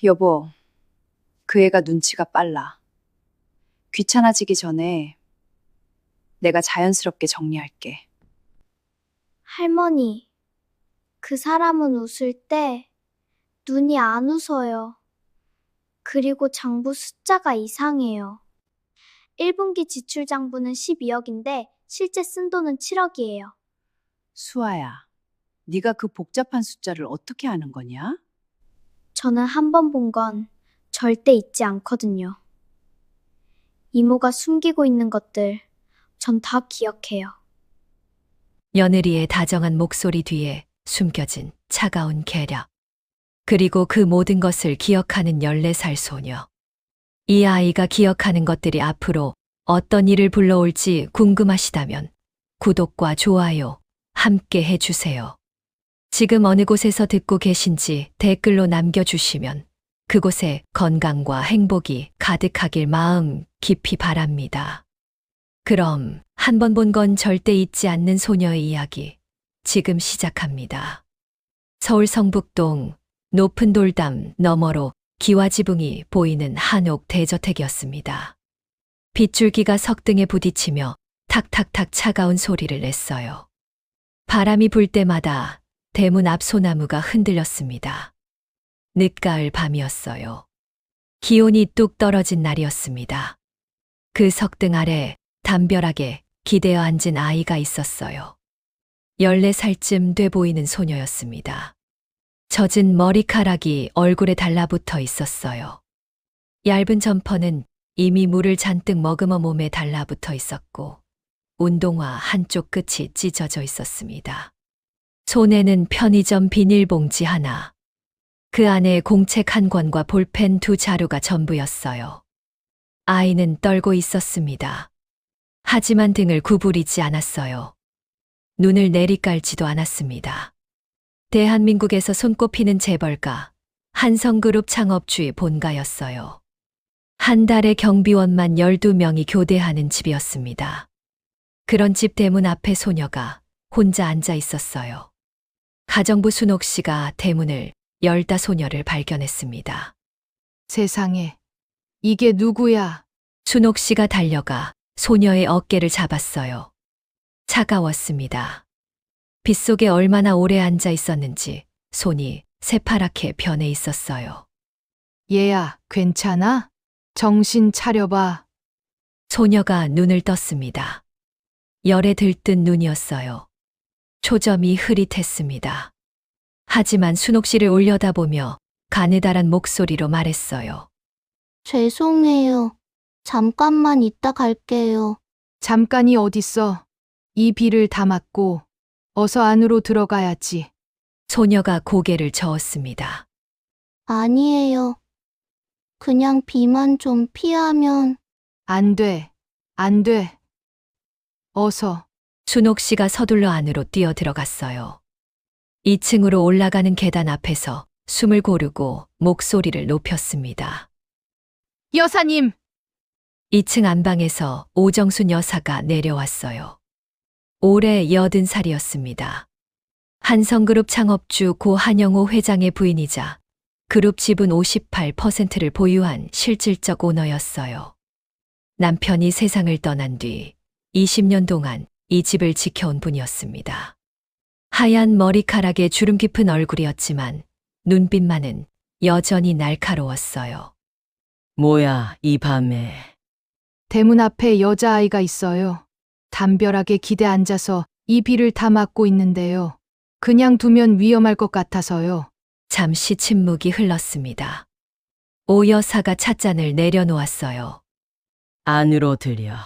여보, 그 애가 눈치가 빨라. 귀찮아지기 전에 내가 자연스럽게 정리할게. 할머니, 그 사람은 웃을 때 눈이 안 웃어요. 그리고 장부 숫자가 이상해요. 1분기 지출 장부는 12억인데 실제 쓴 돈은 7억이에요. 수아야, 네가 그 복잡한 숫자를 어떻게 아는 거냐? 저는 한 번 본 건 절대 잊지 않거든요. 이모가 숨기고 있는 것들 전 다 기억해요. 며느리의 다정한 목소리 뒤에 숨겨진 차가운 계략. 그리고 그 모든 것을 기억하는 14살 소녀. 이 아이가 기억하는 것들이 앞으로 어떤 일을 불러올지 궁금하시다면 구독과 좋아요 함께 해주세요. 지금 어느 곳에서 듣고 계신지 댓글로 남겨주시면 그곳에 건강과 행복이 가득하길 마음 깊이 바랍니다. 그럼 한 번 본 건 절대 잊지 않는 소녀의 이야기 지금 시작합니다. 서울 성북동 높은 돌담 너머로 기와지붕이 보이는 한옥 대저택이었습니다. 빗줄기가 석등에 부딪히며 탁탁탁 차가운 소리를 냈어요. 바람이 불 때마다 대문 앞 소나무가 흔들렸습니다. 늦가을 밤이었어요. 기온이 뚝 떨어진 날이었습니다. 그 석등 아래 담벼락에 기대어 앉은 아이가 있었어요. 14살쯤 돼 보이는 소녀였습니다. 젖은 머리카락이 얼굴에 달라붙어 있었어요. 얇은 점퍼는 이미 물을 잔뜩 머금어 몸에 달라붙어 있었고 운동화 한쪽 끝이 찢어져 있었습니다. 손에는 편의점 비닐봉지 하나, 그 안에 공책 한 권과 볼펜 2자루가 전부였어요. 아이는 떨고 있었습니다. 하지만 등을 구부리지 않았어요. 눈을 내리깔지도 않았습니다. 대한민국에서 손꼽히는 재벌가, 한성그룹 창업주의 본가였어요. 한 달에 경비원만 12명이 교대하는 집이었습니다. 그런 집 대문 앞에 소녀가 혼자 앉아 있었어요. 가정부 순옥 씨가 대문을 열다 소녀를 발견했습니다. 세상에, 이게 누구야? 순옥 씨가 달려가 소녀의 어깨를 잡았어요. 차가웠습니다. 빗속에 얼마나 오래 앉아 있었는지 손이 새파랗게 변해 있었어요. 얘야, 괜찮아? 정신 차려봐. 소녀가 눈을 떴습니다. 열에 들뜬 눈이었어요. 초점이 흐릿했습니다. 하지만 순옥 씨를 올려다보며 가느다란 목소리로 말했어요. 죄송해요. 잠깐만 있다 갈게요. 잠깐이 어딨어? 이 비를 다 맞고 어서 안으로 들어가야지. 소녀가 고개를 저었습니다. 아니에요. 그냥 비만 좀 피하면. 안 돼, 안 돼. 어서. 순옥 씨가 서둘러 안으로 뛰어 들어갔어요. 2층으로 올라가는 계단 앞에서 숨을 고르고 목소리를 높였습니다. 여사님! 2층 안방에서 오정순 여사가 내려왔어요. 올해 80살이었습니다. 한성그룹 창업주 고 한영호 회장의 부인이자 그룹 지분 58%를 보유한 실질적 오너였어요. 남편이 세상을 떠난 뒤 20년 동안 이 집을 지켜온 분이었습니다. 하얀 머리카락에 주름 깊은 얼굴이었지만 눈빛만은 여전히 날카로웠어요. 뭐야, 이 밤에. 대문 앞에 여자아이가 있어요. 담벼락에 기대 앉아서 이 비를 다 맞고 있는데요. 그냥 두면 위험할 것 같아서요. 잠시 침묵이 흘렀습니다. 오 여사가 찻잔을 내려놓았어요. 안으로 들여.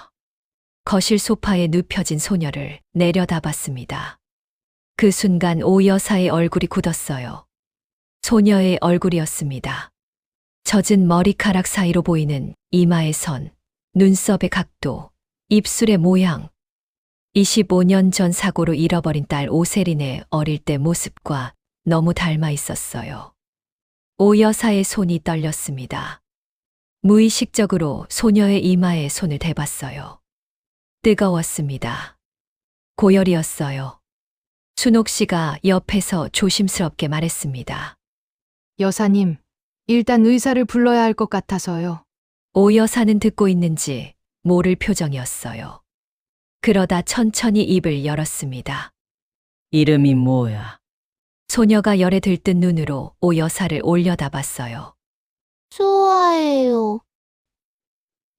거실 소파에 눕혀진 소녀를 내려다봤습니다. 그 순간 오 여사의 얼굴이 굳었어요. 소녀의 얼굴이었습니다. 젖은 머리카락 사이로 보이는 이마의 선, 눈썹의 각도, 입술의 모양. 25년 전 사고로 잃어버린 딸 오세린의 어릴 때 모습과 너무 닮아 있었어요. 오 여사의 손이 떨렸습니다. 무의식적으로 소녀의 이마에 손을 대봤어요. 뜨거웠습니다. 고열이었어요. 순옥 씨가 옆에서 조심스럽게 말했습니다. 여사님, 일단 의사를 불러야 할 것 같아서요. 오 여사는 듣고 있는지 모를 표정이었어요. 그러다 천천히 입을 열었습니다. 이름이 뭐야? 소녀가 열에 들뜬 눈으로 오 여사를 올려다봤어요. 수아예요.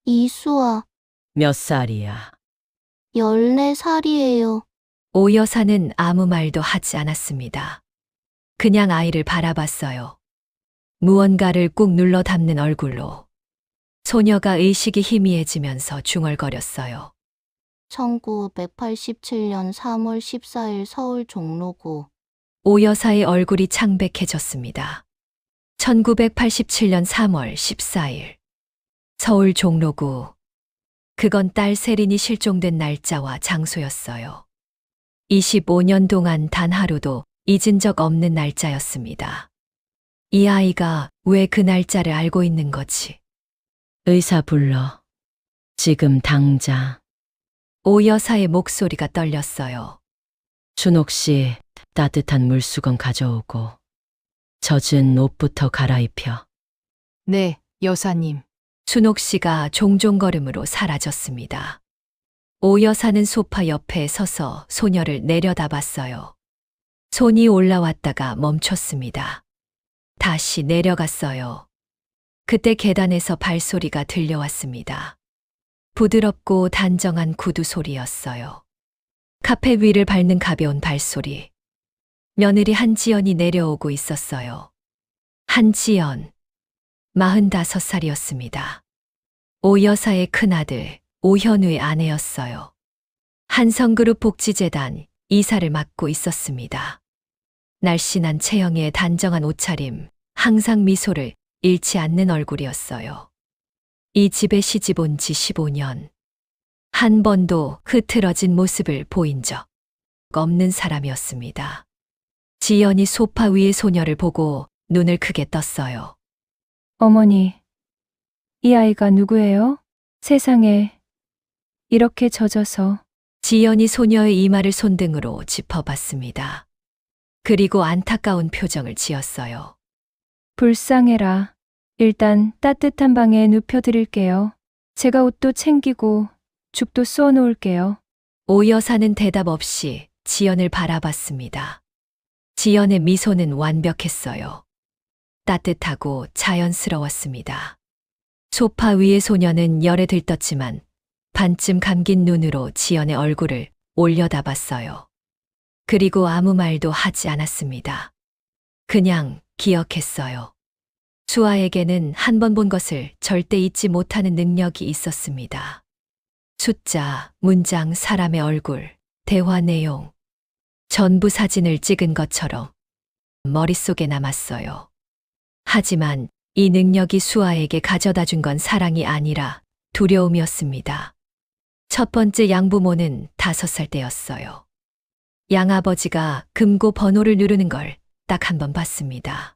이수아, 몇 살이야? 14살이에요. 오 여사는 아무 말도 하지 않았습니다. 그냥 아이를 바라봤어요. 무언가를 꾹 눌러 담는 얼굴로. 소녀가 의식이 희미해지면서 중얼거렸어요. 1987년 3월 14일 서울 종로구. 오 여사의 얼굴이 창백해졌습니다. 1987년 3월 14일. 서울 종로구. 그건 딸 세린이 실종된 날짜와 장소였어요. 25년 동안 단 하루도 잊은 적 없는 날짜였습니다. 이 아이가 왜 그 날짜를 알고 있는 거지? 의사 불러. 지금 당장. 오 여사의 목소리가 떨렸어요. 준옥 씨, 따뜻한 물수건 가져오고. 젖은 옷부터 갈아입혀. 네, 여사님. 준옥 씨가 종종걸음으로 사라졌습니다. 오 여사는 소파 옆에 서서 소녀를 내려다봤어요. 손이 올라왔다가 멈췄습니다. 다시 내려갔어요. 그때 계단에서 발소리가 들려왔습니다. 부드럽고 단정한 구두 소리였어요. 카페 위를 밟는 가벼운 발소리. 며느리 한지연이 내려오고 있었어요. 한지연, 45살이었습니다. 오 여사의 큰아들, 오현우의 아내였어요. 한성그룹 복지재단 이사를 맡고 있었습니다. 날씬한 체형에 단정한 옷차림, 항상 미소를 잃지 않는 얼굴이었어요. 이 집에 시집 온 지 15년. 한 번도 흐트러진 모습을 보인 적 없는 사람이었습니다. 지연이 소파 위의 소녀를 보고 눈을 크게 떴어요. 어머니, 이 아이가 누구예요? 세상에, 이렇게 젖어서. 지연이 소녀의 이마를 손등으로 짚어봤습니다. 그리고 안타까운 표정을 지었어요. 불쌍해라. 일단 따뜻한 방에 눕혀드릴게요. 제가 옷도 챙기고 죽도 쏘아 놓을게요. 오 여사는 대답 없이 지연을 바라봤습니다. 지연의 미소는 완벽했어요. 따뜻하고 자연스러웠습니다. 소파 위의 소녀는 열에 들떴지만 반쯤 감긴 눈으로 지연의 얼굴을 올려다봤어요. 그리고 아무 말도 하지 않았습니다. 그냥 기억했어요. 수아에게는 한 번 본 것을 절대 잊지 못하는 능력이 있었습니다. 숫자, 문장, 사람의 얼굴, 대화 내용. 전부 사진을 찍은 것처럼 머릿속에 남았어요. 하지만 이 능력이 수아에게 가져다 준 건 사랑이 아니라 두려움이었습니다. 첫 번째 양부모는 5살 때였어요. 양아버지가 금고 번호를 누르는 걸 딱 한 번 봤습니다.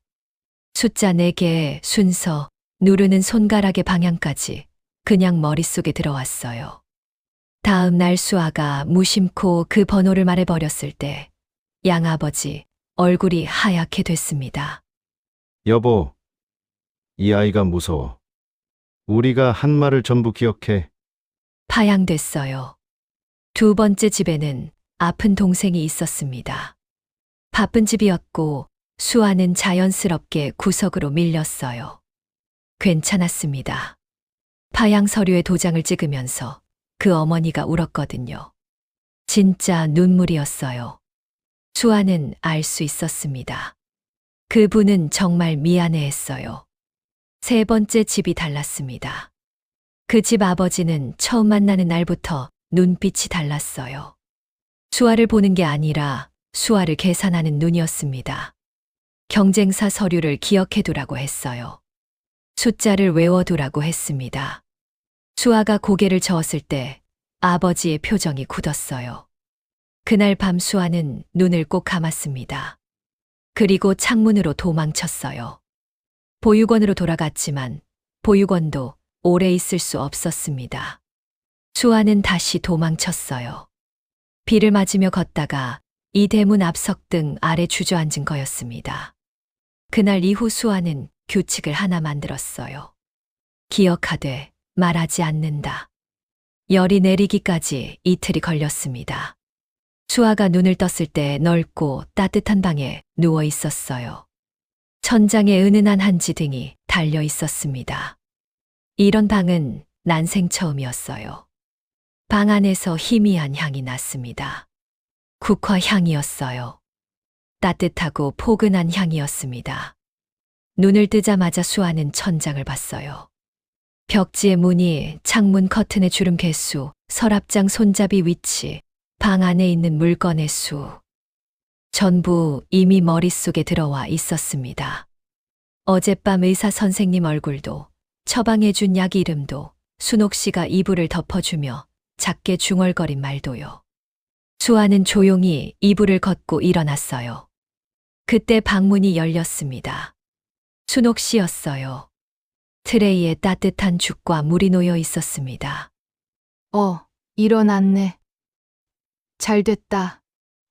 숫자 4개의 순서, 누르는 손가락의 방향까지 그냥 머릿속에 들어왔어요. 다음 날 수아가 무심코 그 번호를 말해버렸을 때 양아버지 얼굴이 하얗게 됐습니다. 여보, 이 아이가 무서워. 우리가 한 말을 전부 기억해. 파양됐어요. 두 번째 집에는 아픈 동생이 있었습니다. 바쁜 집이었고 수아는 자연스럽게 구석으로 밀렸어요. 괜찮았습니다. 파양 서류에 도장을 찍으면서 그 어머니가 울었거든요. 진짜 눈물이었어요. 수아는 알 수 있었습니다. 그분은 정말 미안해했어요. 세 번째 집이 달랐습니다. 그 집 아버지는 처음 만나는 날부터 눈빛이 달랐어요. 수아를 보는 게 아니라 수아를 계산하는 눈이었습니다. 경쟁사 서류를 기억해두라고 했어요. 숫자를 외워두라고 했습니다. 수아가 고개를 저었을 때 아버지의 표정이 굳었어요. 그날 밤 수아는 눈을 꼭 감았습니다. 그리고 창문으로 도망쳤어요. 보육원으로 돌아갔지만 보육원도 오래 있을 수 없었습니다. 수아는 다시 도망쳤어요. 비를 맞으며 걷다가 이 대문 앞석 등 아래 주저앉은 거였습니다. 그날 이후 수아는 규칙을 하나 만들었어요. 기억하되 말하지 않는다. 열이 내리기까지 이틀이 걸렸습니다. 수아가 눈을 떴을 때 넓고 따뜻한 방에 누워 있었어요. 천장에 은은한 한지등이 달려 있었습니다. 이런 방은 난생 처음이었어요. 방 안에서 희미한 향이 났습니다. 국화 향이었어요. 따뜻하고 포근한 향이었습니다. 눈을 뜨자마자 수아는 천장을 봤어요. 벽지의 무늬, 창문 커튼의 주름 개수, 서랍장 손잡이 위치, 방 안에 있는 물건의 수. 전부 이미 머릿속에 들어와 있었습니다. 어젯밤 의사 선생님 얼굴도, 처방해준 약 이름도, 순옥 씨가 이불을 덮어주며 작게 중얼거린 말도요. 수아는 조용히 이불을 걷고 일어났어요. 그때 방문이 열렸습니다. 순옥 씨였어요. 트레이에 따뜻한 죽과 물이 놓여 있었습니다. 일어났네. 잘 됐다.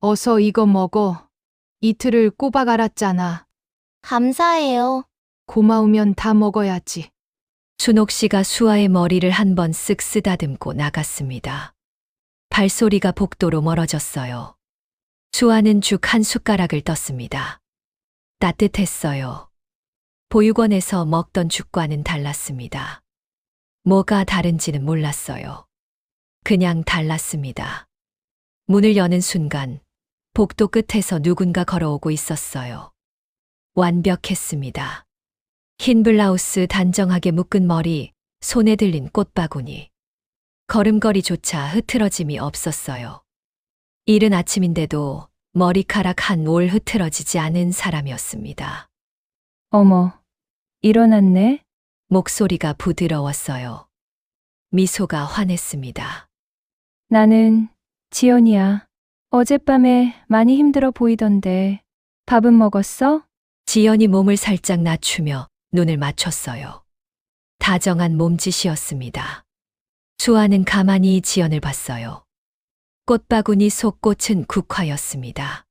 어서 이거 먹어. 이틀을 꼬박 앓았잖아. 감사해요. 고마우면 다 먹어야지. 순옥 씨가 수아의 머리를 한 번 쓱 쓰다듬고 나갔습니다. 발소리가 복도로 멀어졌어요. 수아는 죽 한 숟가락을 떴습니다. 따뜻했어요. 보육원에서 먹던 죽과는 달랐습니다. 뭐가 다른지는 몰랐어요. 그냥 달랐습니다. 문을 여는 순간 복도 끝에서 누군가 걸어오고 있었어요. 완벽했습니다. 흰 블라우스, 단정하게 묶은 머리, 손에 들린 꽃바구니. 걸음걸이조차 흐트러짐이 없었어요. 이른 아침인데도 머리카락 한 올 흐트러지지 않은 사람이었습니다. 어머, 일어났네? 목소리가 부드러웠어요. 미소가 환했습니다. 나는 지연이야. 어젯밤에 많이 힘들어 보이던데 밥은 먹었어? 지연이 몸을 살짝 낮추며 눈을 맞췄어요. 다정한 몸짓이었습니다. 수아는 가만히 지연을 봤어요. 꽃바구니 속 꽃은 국화였습니다.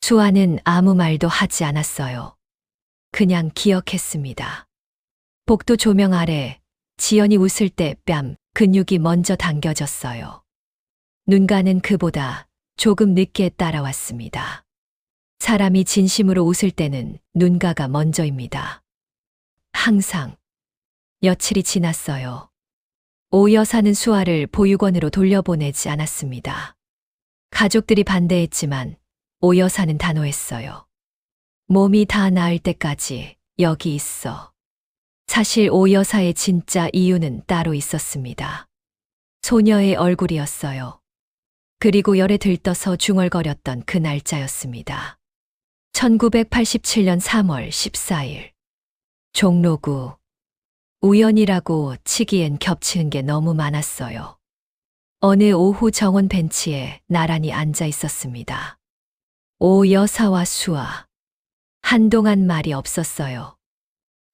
수아는 아무 말도 하지 않았어요. 그냥 기억했습니다. 복도 조명 아래 지연이 웃을 때 뺨, 근육이 먼저 당겨졌어요. 눈가는 그보다 조금 늦게 따라왔습니다. 사람이 진심으로 웃을 때는 눈가가 먼저입니다. 항상. 며칠이 지났어요. 오 여사는 수아를 보육원으로 돌려보내지 않았습니다. 가족들이 반대했지만 오 여사는 단호했어요. 몸이 다 나을 때까지 여기 있어. 사실 오 여사의 진짜 이유는 따로 있었습니다. 소녀의 얼굴이었어요. 그리고 열에 들떠서 중얼거렸던 그 날짜였습니다. 1987년 3월 14일. 종로구. 우연이라고 치기엔 겹치는 게 너무 많았어요. 어느 오후 정원 벤치에 나란히 앉아 있었습니다. 오 여사와 수아. 한동안 말이 없었어요.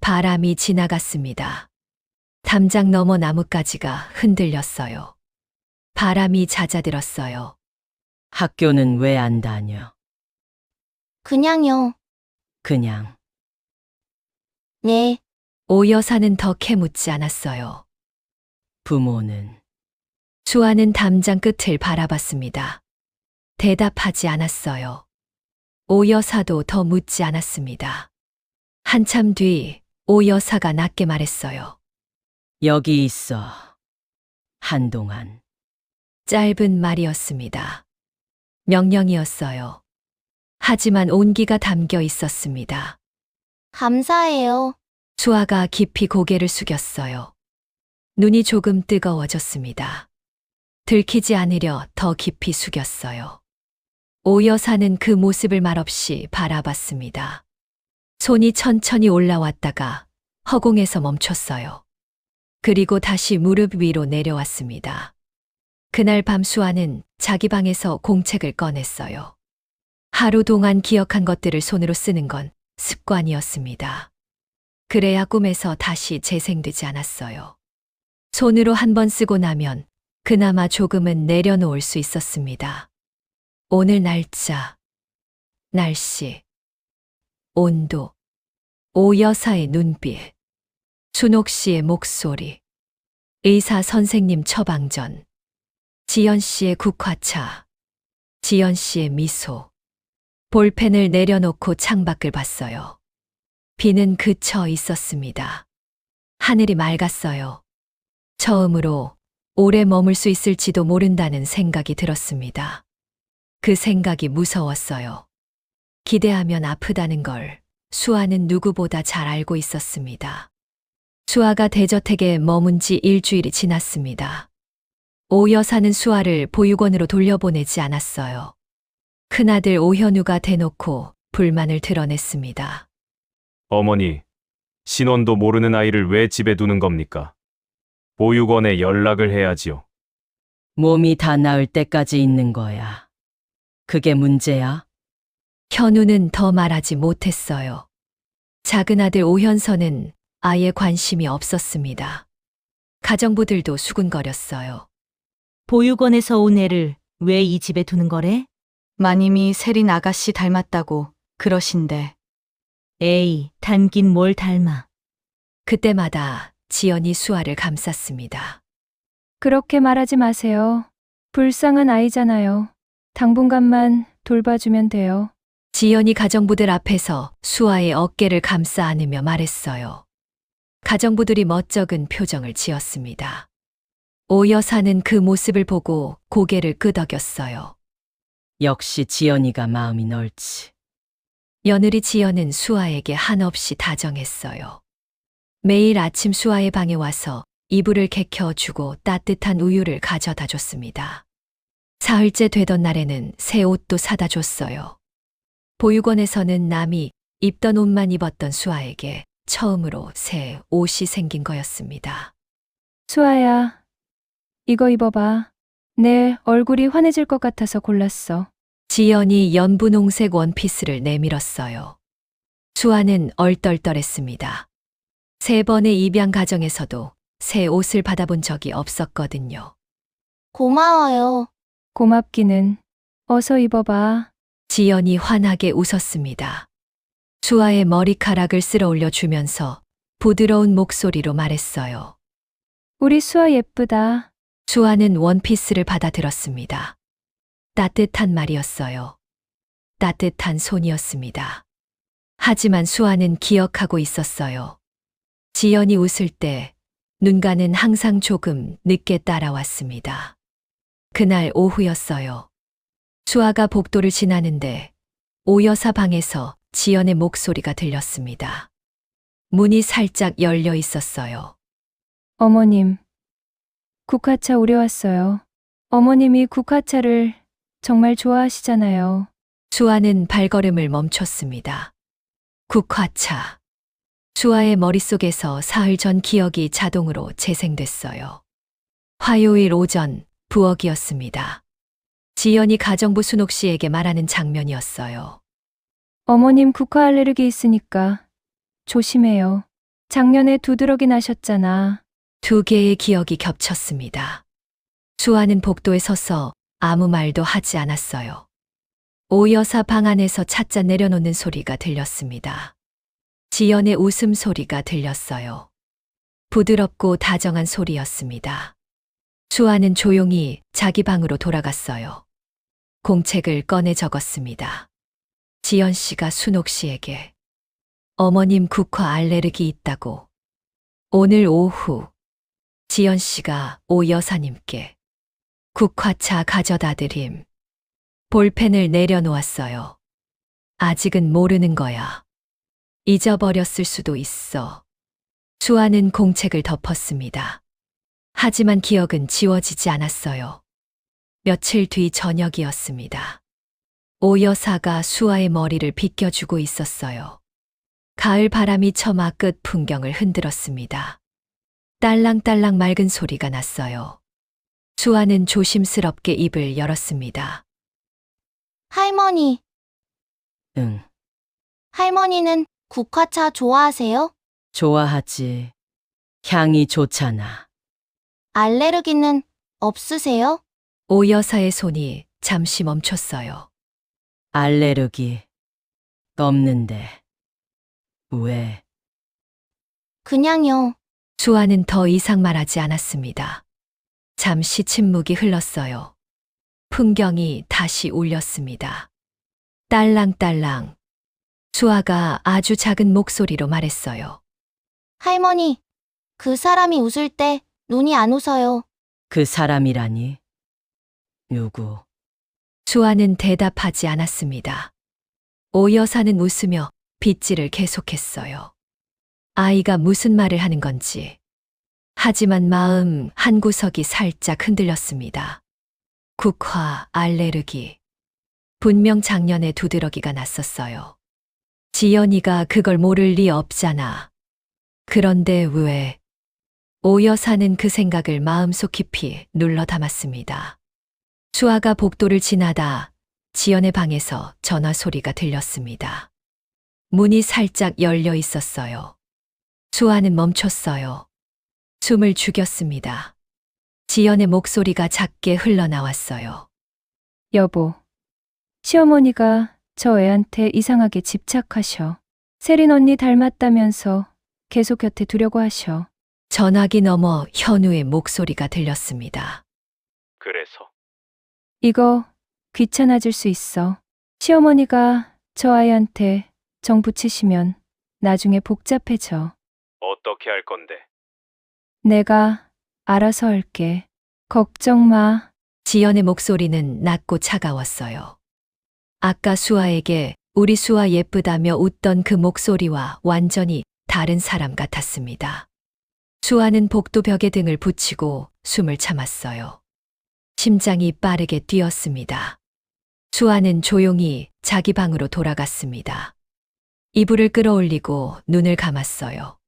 바람이 지나갔습니다. 담장 너머 나뭇가지가 흔들렸어요. 바람이 잦아들었어요. 학교는 왜 안 다녀? 그냥요. 그냥. 네. 오 여사는 더 캐묻지 않았어요. 부모는 수아는 담장 끝을 바라봤습니다. 대답하지 않았어요. 오 여사도 더 묻지 않았습니다. 한참 뒤 오 여사가 낮게 말했어요. 여기 있어. 한동안. 짧은 말이었습니다. 명령이었어요. 하지만 온기가 담겨 있었습니다. 감사해요. 수아가 깊이 고개를 숙였어요. 눈이 조금 뜨거워졌습니다. 들키지 않으려 더 깊이 숙였어요. 오 여사는 그 모습을 말없이 바라봤습니다. 손이 천천히 올라왔다가 허공에서 멈췄어요. 그리고 다시 무릎 위로 내려왔습니다. 그날 밤 수아는 자기 방에서 공책을 꺼냈어요. 하루 동안 기억한 것들을 손으로 쓰는 건 습관이었습니다. 그래야 꿈에서 다시 재생되지 않았어요. 손으로 한 번 쓰고 나면 그나마 조금은 내려놓을 수 있었습니다. 오늘 날짜, 날씨, 온도, 오 여사의 눈빛, 순옥 씨의 목소리, 의사 선생님 처방전, 지연 씨의 국화차, 지연 씨의 미소. 볼펜을 내려놓고 창밖을 봤어요. 비는 그쳐 있었습니다. 하늘이 맑았어요. 처음으로 오래 머물 수 있을지도 모른다는 생각이 들었습니다. 그 생각이 무서웠어요. 기대하면 아프다는 걸 수아는 누구보다 잘 알고 있었습니다. 수아가 대저택에 머문 지 일주일이 지났습니다. 오 여사는 수아를 보육원으로 돌려보내지 않았어요. 큰아들 오현우가 대놓고 불만을 드러냈습니다. 어머니, 신원도 모르는 아이를 왜 집에 두는 겁니까? 보육원에 연락을 해야지요. 몸이 다 나을 때까지 있는 거야. 그게 문제야? 현우는 더 말하지 못했어요. 작은 아들 오현서는 아예 관심이 없었습니다. 가정부들도 수군거렸어요. 보육원에서 온 애를 왜 이 집에 두는 거래? 마님이 세린 아가씨 닮았다고 그러신데. 에이, 닮긴 뭘 닮아. 그때마다 지연이 수아를 감쌌습니다. 그렇게 말하지 마세요. 불쌍한 아이잖아요. 당분간만 돌봐주면 돼요. 지연이 가정부들 앞에서 수아의 어깨를 감싸 안으며 말했어요. 가정부들이 멋쩍은 표정을 지었습니다. 오 여사는 그 모습을 보고 고개를 끄덕였어요. 역시 지연이가 마음이 넓지. 며느리 지연은 수아에게 한없이 다정했어요. 매일 아침 수아의 방에 와서 이불을 개켜주고 따뜻한 우유를 가져다 줬습니다. 사흘째 되던 날에는 새 옷도 사다 줬어요. 보육원에서는 남이 입던 옷만 입었던 수아에게 처음으로 새 옷이 생긴 거였습니다. 수아야, 이거 입어봐. 내 얼굴이 환해질 것 같아서 골랐어. 지연이 연분홍색 원피스를 내밀었어요. 수아는 얼떨떨했습니다. 3번의 입양 가정에서도 새 옷을 받아본 적이 없었거든요. 고마워요. 고맙기는. 어서 입어봐. 지연이 환하게 웃었습니다. 수아의 머리카락을 쓸어 올려주면서 부드러운 목소리로 말했어요. 우리 수아 예쁘다. 수아는 원피스를 받아들었습니다. 따뜻한 말이었어요. 따뜻한 손이었습니다. 하지만 수아는 기억하고 있었어요. 지연이 웃을 때 눈가는 항상 조금 늦게 따라왔습니다. 그날 오후였어요. 수아가 복도를 지나는데 오 여사 방에서 지연의 목소리가 들렸습니다. 문이 살짝 열려 있었어요. 어머님, 국화차 우려왔어요. 어머님이 국화차를 정말 좋아하시잖아요. 수아는 발걸음을 멈췄습니다. 국화차. 수아의 머릿속에서 사흘 전 기억이 자동으로 재생됐어요. 화요일 오전 부엌이었습니다. 지연이 가정부 순옥 씨에게 말하는 장면이었어요. 어머님 국화 알레르기 있으니까 조심해요. 작년에 두드러기 나셨잖아. 2개의 기억이 겹쳤습니다. 수아는 복도에 서서 아무 말도 하지 않았어요. 오 여사 방 안에서 찻잔 내려놓는 소리가 들렸습니다. 지연의 웃음소리가 들렸어요. 부드럽고 다정한 소리였습니다. 수아는 조용히 자기 방으로 돌아갔어요. 공책을 꺼내 적었습니다. 지연 씨가 순옥 씨에게 어머님 국화 알레르기 있다고. 오늘 오후 지연 씨가 오 여사님께 국화차 가져다 드림. 볼펜을 내려놓았어요. 아직은 모르는 거야. 잊어버렸을 수도 있어. 수아는 공책을 덮었습니다. 하지만 기억은 지워지지 않았어요. 며칠 뒤 저녁이었습니다. 오 여사가 수아의 머리를 빗겨주고 있었어요. 가을 바람이 처마 끝 풍경을 흔들었습니다. 딸랑딸랑 맑은 소리가 났어요. 수아는 조심스럽게 입을 열었습니다. 할머니, 응, 할머니는 국화차 좋아하세요? 좋아하지. 향이 좋잖아. 알레르기는 없으세요? 오 여사의 손이 잠시 멈췄어요. 알레르기 없는데. 왜? 그냥요. 수아는 더 이상 말하지 않았습니다. 잠시 침묵이 흘렀어요. 풍경이 다시 울렸습니다. 딸랑딸랑. 수아가 아주 작은 목소리로 말했어요. 할머니, 그 사람이 웃을 때 눈이 안 웃어요. 그 사람이라니? 누구? 수아는 대답하지 않았습니다. 오 여사는 웃으며 빗질을 계속했어요. 아이가 무슨 말을 하는 건지. 하지만 마음 한구석이 살짝 흔들렸습니다. 국화, 알레르기. 분명 작년에 두드러기가 났었어요. 지연이가 그걸 모를 리 없잖아. 그런데 왜? 오 여사는 그 생각을 마음속 깊이 눌러 담았습니다. 수아가 복도를 지나다 지연의 방에서 전화 소리가 들렸습니다. 문이 살짝 열려 있었어요. 수아는 멈췄어요. 숨을 죽였습니다. 지연의 목소리가 작게 흘러나왔어요. 여보, 시어머니가 저 애한테 이상하게 집착하셔. 세린 언니 닮았다면서 계속 곁에 두려고 하셔. 전화기 너머 현우의 목소리가 들렸습니다. 그래서 이거 귀찮아질 수 있어. 시어머니가 저 아이한테 정 붙이시면 나중에 복잡해져. 어떻게 할 건데? 내가 알아서 할게. 걱정 마. 지연의 목소리는 낮고 차가웠어요. 아까 수아에게 우리 수아 예쁘다며 웃던 그 목소리와 완전히 다른 사람 같았습니다. 수아는 복도 벽에 등을 붙이고 숨을 참았어요. 심장이 빠르게 뛰었습니다. 수아는 조용히 자기 방으로 돌아갔습니다. 이불을 끌어올리고 눈을 감았어요.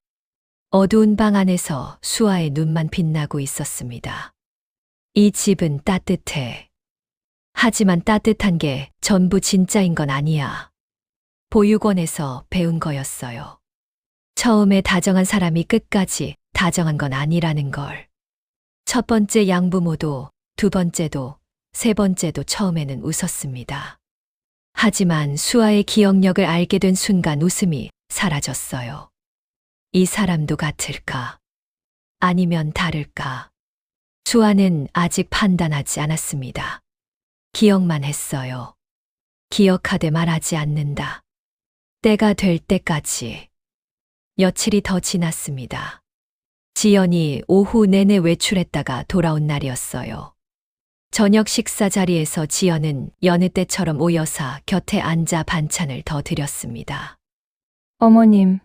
어두운 방 안에서 수아의 눈만 빛나고 있었습니다. 이 집은 따뜻해. 하지만 따뜻한 게 전부 진짜인 건 아니야. 보육원에서 배운 거였어요. 처음에 다정한 사람이 끝까지 다정한 건 아니라는 걸. 첫 번째 양부모도, 두 번째도, 세 번째도 처음에는 웃었습니다. 하지만 수아의 기억력을 알게 된 순간 웃음이 사라졌어요. 이 사람도 같을까? 아니면 다를까? 수아는 아직 판단하지 않았습니다. 기억만 했어요. 기억하되 말하지 않는다. 때가 될 때까지. 며칠이 더 지났습니다. 지연이 오후 내내 외출했다가 돌아온 날이었어요. 저녁 식사 자리에서 지연은 여느 때처럼 오 여사 곁에 앉아 반찬을 더 드렸습니다. 어머님,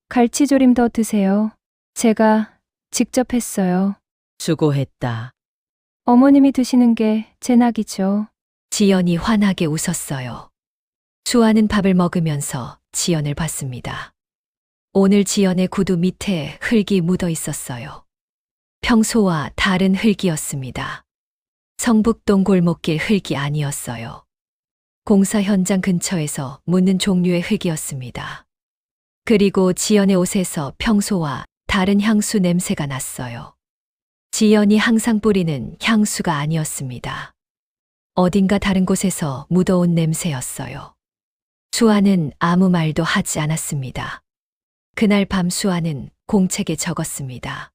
갈치조림 더 드세요. 제가 직접 했어요. 수고했다. 어머님이 드시는 게 제 낙이죠. 지연이 환하게 웃었어요. 수아는 밥을 먹으면서 지연을 봤습니다. 오늘 지연의 구두 밑에 흙이 묻어 있었어요. 평소와 다른 흙이었습니다. 성북동 골목길 흙이 아니었어요. 공사 현장 근처에서 묻는 종류의 흙이었습니다. 그리고 지연의 옷에서 평소와 다른 향수 냄새가 났어요. 지연이 항상 뿌리는 향수가 아니었습니다. 어딘가 다른 곳에서 묻어온 냄새였어요. 수아는 아무 말도 하지 않았습니다. 그날 밤 수아는 공책에 적었습니다.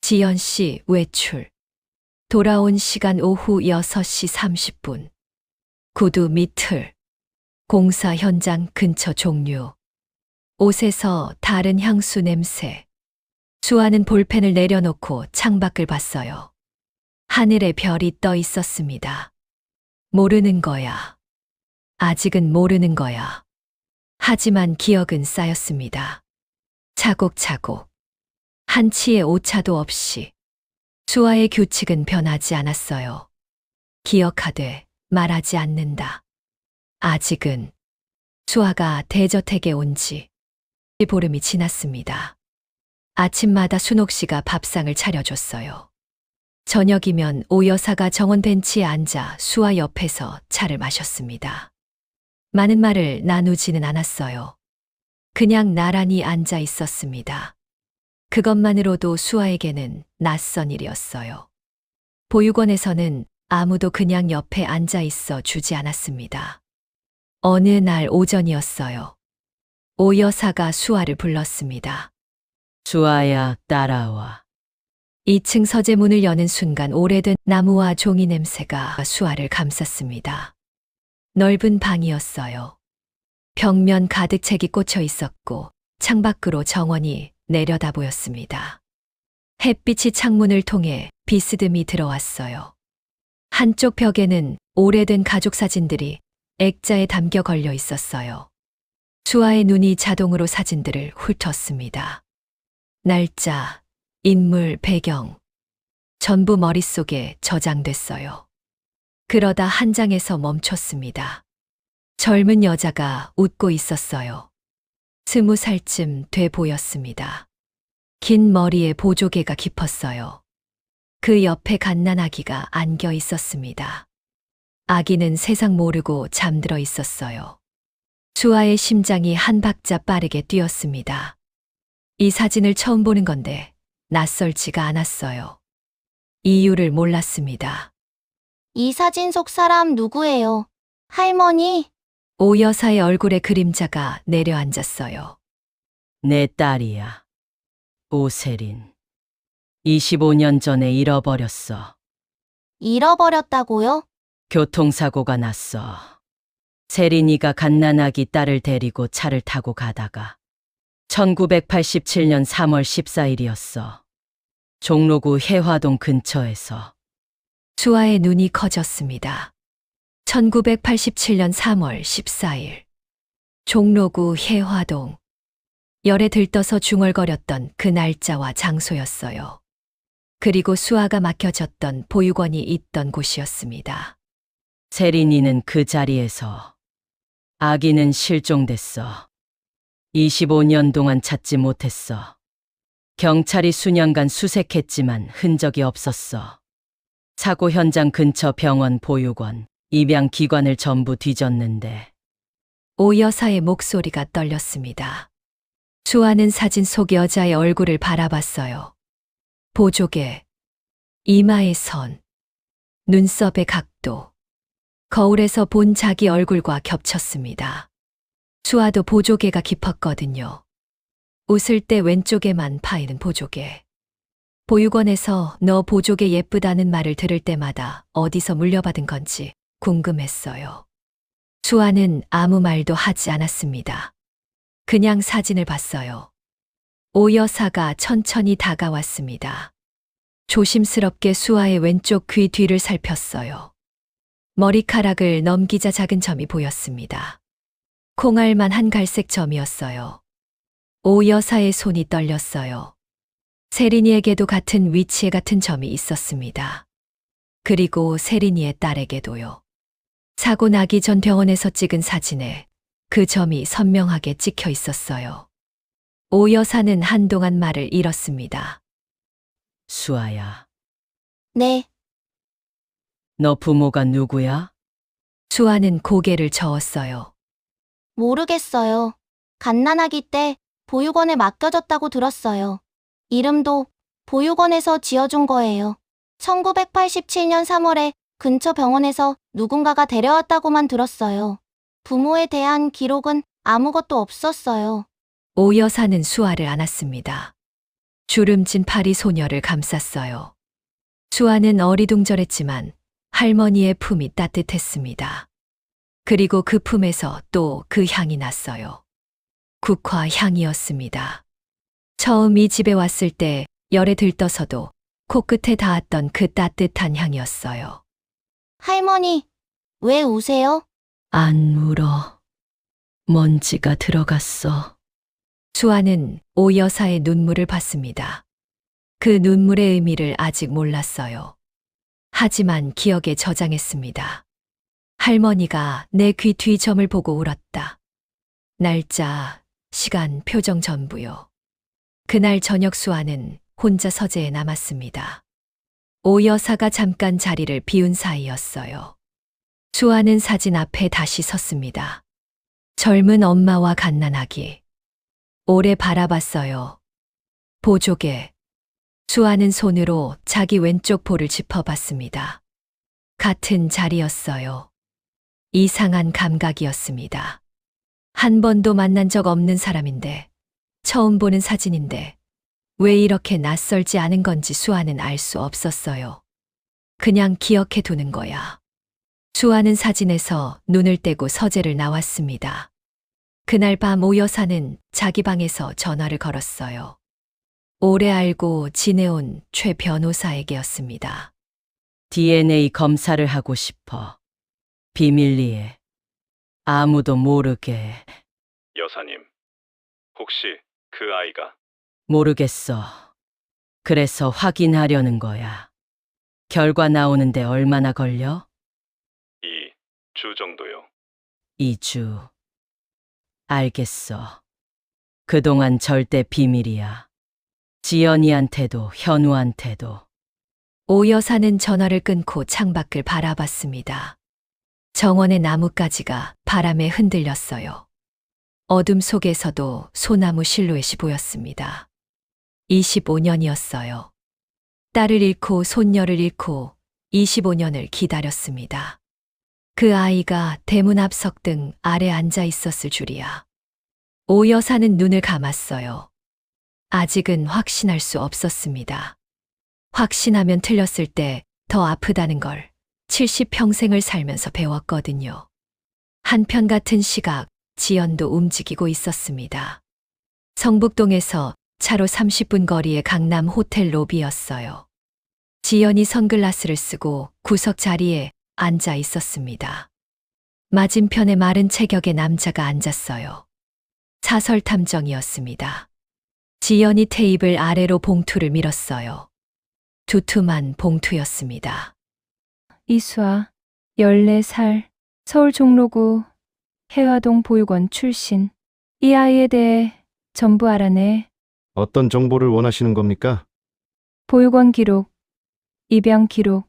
지연 씨 외출. 돌아온 시간 오후 6시 30분. 구두 밑을. 공사 현장 근처 종류. 옷에서 다른 향수 냄새. 수아는 볼펜을 내려놓고 창밖을 봤어요. 하늘에 별이 떠 있었습니다. 모르는 거야. 아직은 모르는 거야. 하지만 기억은 쌓였습니다. 차곡차곡. 한치의 오차도 없이. 수아의 규칙은 변하지 않았어요. 기억하되 말하지 않는다. 아직은. 수아가 대저택에 온 지 보름이 지났습니다. 아침마다 순옥 씨가 밥상을 차려줬어요. 저녁이면 오 여사가 정원 벤치에 앉아 수아 옆에서 차를 마셨습니다. 많은 말을 나누지는 않았어요. 그냥 나란히 앉아 있었습니다. 그것만으로도 수아에게는 낯선 일이었어요. 보육원에서는 아무도 그냥 옆에 앉아 있어 주지 않았습니다. 어느 날 오전이었어요. 오 여사가 수아를 불렀습니다. 수아야, 따라와. 2층 서재문을 여는 순간 오래된 나무와 종이 냄새가 수아를 감쌌습니다. 넓은 방이었어요. 벽면 가득 책이 꽂혀 있었고 창밖으로 정원이 내려다 보였습니다. 햇빛이 창문을 통해 비스듬히 들어왔어요. 한쪽 벽에는 오래된 가족 사진들이 액자에 담겨 걸려 있었어요. 수아의 눈이 자동으로 사진들을 훑었습니다. 날짜, 인물, 배경, 전부 머릿속에 저장됐어요. 그러다 한 장에서 멈췄습니다. 젊은 여자가 웃고 있었어요. 20살쯤 돼 보였습니다. 긴 머리에 보조개가 깊었어요. 그 옆에 갓난아기가 안겨 있었습니다. 아기는 세상 모르고 잠들어 있었어요. 수아의 심장이 한 박자 빠르게 뛰었습니다. 이 사진을 처음 보는 건데 낯설지가 않았어요. 이유를 몰랐습니다. 이 사진 속 사람 누구예요? 할머니? 오 여사의 얼굴에 그림자가 내려앉았어요. 내 딸이야. 오세린. 25년 전에 잃어버렸어. 잃어버렸다고요? 교통사고가 났어. 세린이가 갓난아기 딸을 데리고 차를 타고 가다가 1987년 3월 14일이었어. 종로구 해화동 근처에서. 수아의 눈이 커졌습니다. 1987년 3월 14일. 종로구 해화동. 열에 들떠서 중얼거렸던 그 날짜와 장소였어요. 그리고 수아가 맡겨졌던 보육원이 있던 곳이었습니다. 세린이는 그 자리에서, 아기는 실종됐어. 25년 동안 찾지 못했어. 경찰이 수년간 수색했지만 흔적이 없었어. 사고 현장 근처 병원, 보육원, 입양기관을 전부 뒤졌는데. 오 여사의 목소리가 떨렸습니다. 수아는 사진 속 여자의 얼굴을 바라봤어요. 보조개, 이마의 선, 눈썹의 각도, 거울에서 본 자기 얼굴과 겹쳤습니다. 수아도 보조개가 깊었거든요. 웃을 때 왼쪽에만 파이는 보조개. 보육원에서 너 보조개 예쁘다는 말을 들을 때마다 어디서 물려받은 건지 궁금했어요. 수아는 아무 말도 하지 않았습니다. 그냥 사진을 봤어요. 오 여사가 천천히 다가왔습니다. 조심스럽게 수아의 왼쪽 귀 뒤를 살폈어요. 머리카락을 넘기자 작은 점이 보였습니다. 콩알만한 갈색 점이었어요. 오 여사의 손이 떨렸어요. 세린이에게도 같은 위치에 같은 점이 있었습니다. 그리고 세린이의 딸에게도요. 사고 나기 전 병원에서 찍은 사진에 그 점이 선명하게 찍혀 있었어요. 오 여사는 한동안 말을 잃었습니다. 수아야, 네, 너 부모가 누구야? 수아는 고개를 저었어요. 모르겠어요. 갓난아기 때 보육원에 맡겨졌다고 들었어요. 이름도 보육원에서 지어준 거예요. 1987년 3월에 근처 병원에서 누군가가 데려왔다고만 들었어요. 부모에 대한 기록은 아무것도 없었어요. 오 여사는 수아를 안았습니다. 주름진 팔이 소녀를 감쌌어요. 수아는 어리둥절했지만 할머니의 품이 따뜻했습니다. 그리고 그 품에서 또 그 향이 났어요. 국화 향이었습니다. 처음 이 집에 왔을 때 열에 들떠서도 코끝에 닿았던 그 따뜻한 향이었어요. 할머니, 왜 우세요? 안 울어. 먼지가 들어갔어. 수아는 오 여사의 눈물을 봤습니다. 그 눈물의 의미를 아직 몰랐어요. 하지만 기억에 저장했습니다. 할머니가 내 귀 뒤 점을 보고 울었다. 날짜, 시간, 표정 전부요. 그날 저녁 수아는 혼자 서재에 남았습니다. 오 여사가 잠깐 자리를 비운 사이였어요. 수아는 사진 앞에 다시 섰습니다. 젊은 엄마와 갓난아기. 오래 바라봤어요. 보조개. 수아는 손으로 자기 왼쪽 볼을 짚어봤습니다. 같은 자리였어요. 이상한 감각이었습니다. 한 번도 만난 적 없는 사람인데, 처음 보는 사진인데, 왜 이렇게 낯설지 않은 건지 수아는 알 수 없었어요. 그냥 기억해 두는 거야. 수아는 사진에서 눈을 떼고 서재를 나왔습니다. 그날 밤 오 여사는 자기 방에서 전화를 걸었어요. 오래 알고 지내온 최 변호사에게였습니다. DNA 검사를 하고 싶어. 비밀리에. 아무도 모르게. 여사님, 혹시 그 아이가 모르겠어. 그래서 확인하려는 거야. 결과 나오는데 얼마나 걸려? 2주 정도요? 2주. 알겠어. 그동안 절대 비밀이야. 지연이한테도 현우한테도. 오 여사는 전화를 끊고 창밖을 바라봤습니다. 정원의 나뭇가지가 바람에 흔들렸어요. 어둠 속에서도 소나무 실루엣이 보였습니다. 25년이었어요. 딸을 잃고 손녀를 잃고 25년을 기다렸습니다. 그 아이가 대문 앞 석등 아래 앉아 있었을 줄이야. 오 여사는 눈을 감았어요. 아직은 확신할 수 없었습니다. 확신하면 틀렸을 때 더 아프다는 걸 70평생을 살면서 배웠거든요. 한편 같은 시각, 지연도 움직이고 있었습니다. 성북동에서 차로 30분 거리의 강남 호텔 로비였어요. 지연이 선글라스를 쓰고 구석 자리에 앉아 있었습니다. 맞은편에 마른 체격의 남자가 앉았어요. 사설 탐정이었습니다. 지연이 테이블 아래로 봉투를 밀었어요. 두툼한 봉투였습니다. 이수아, 14살, 서울 종로구 해화동 보육원 출신. 이 아이에 대해 전부 알아내. 어떤 정보를 원하시는 겁니까? 보육원 기록, 입양 기록,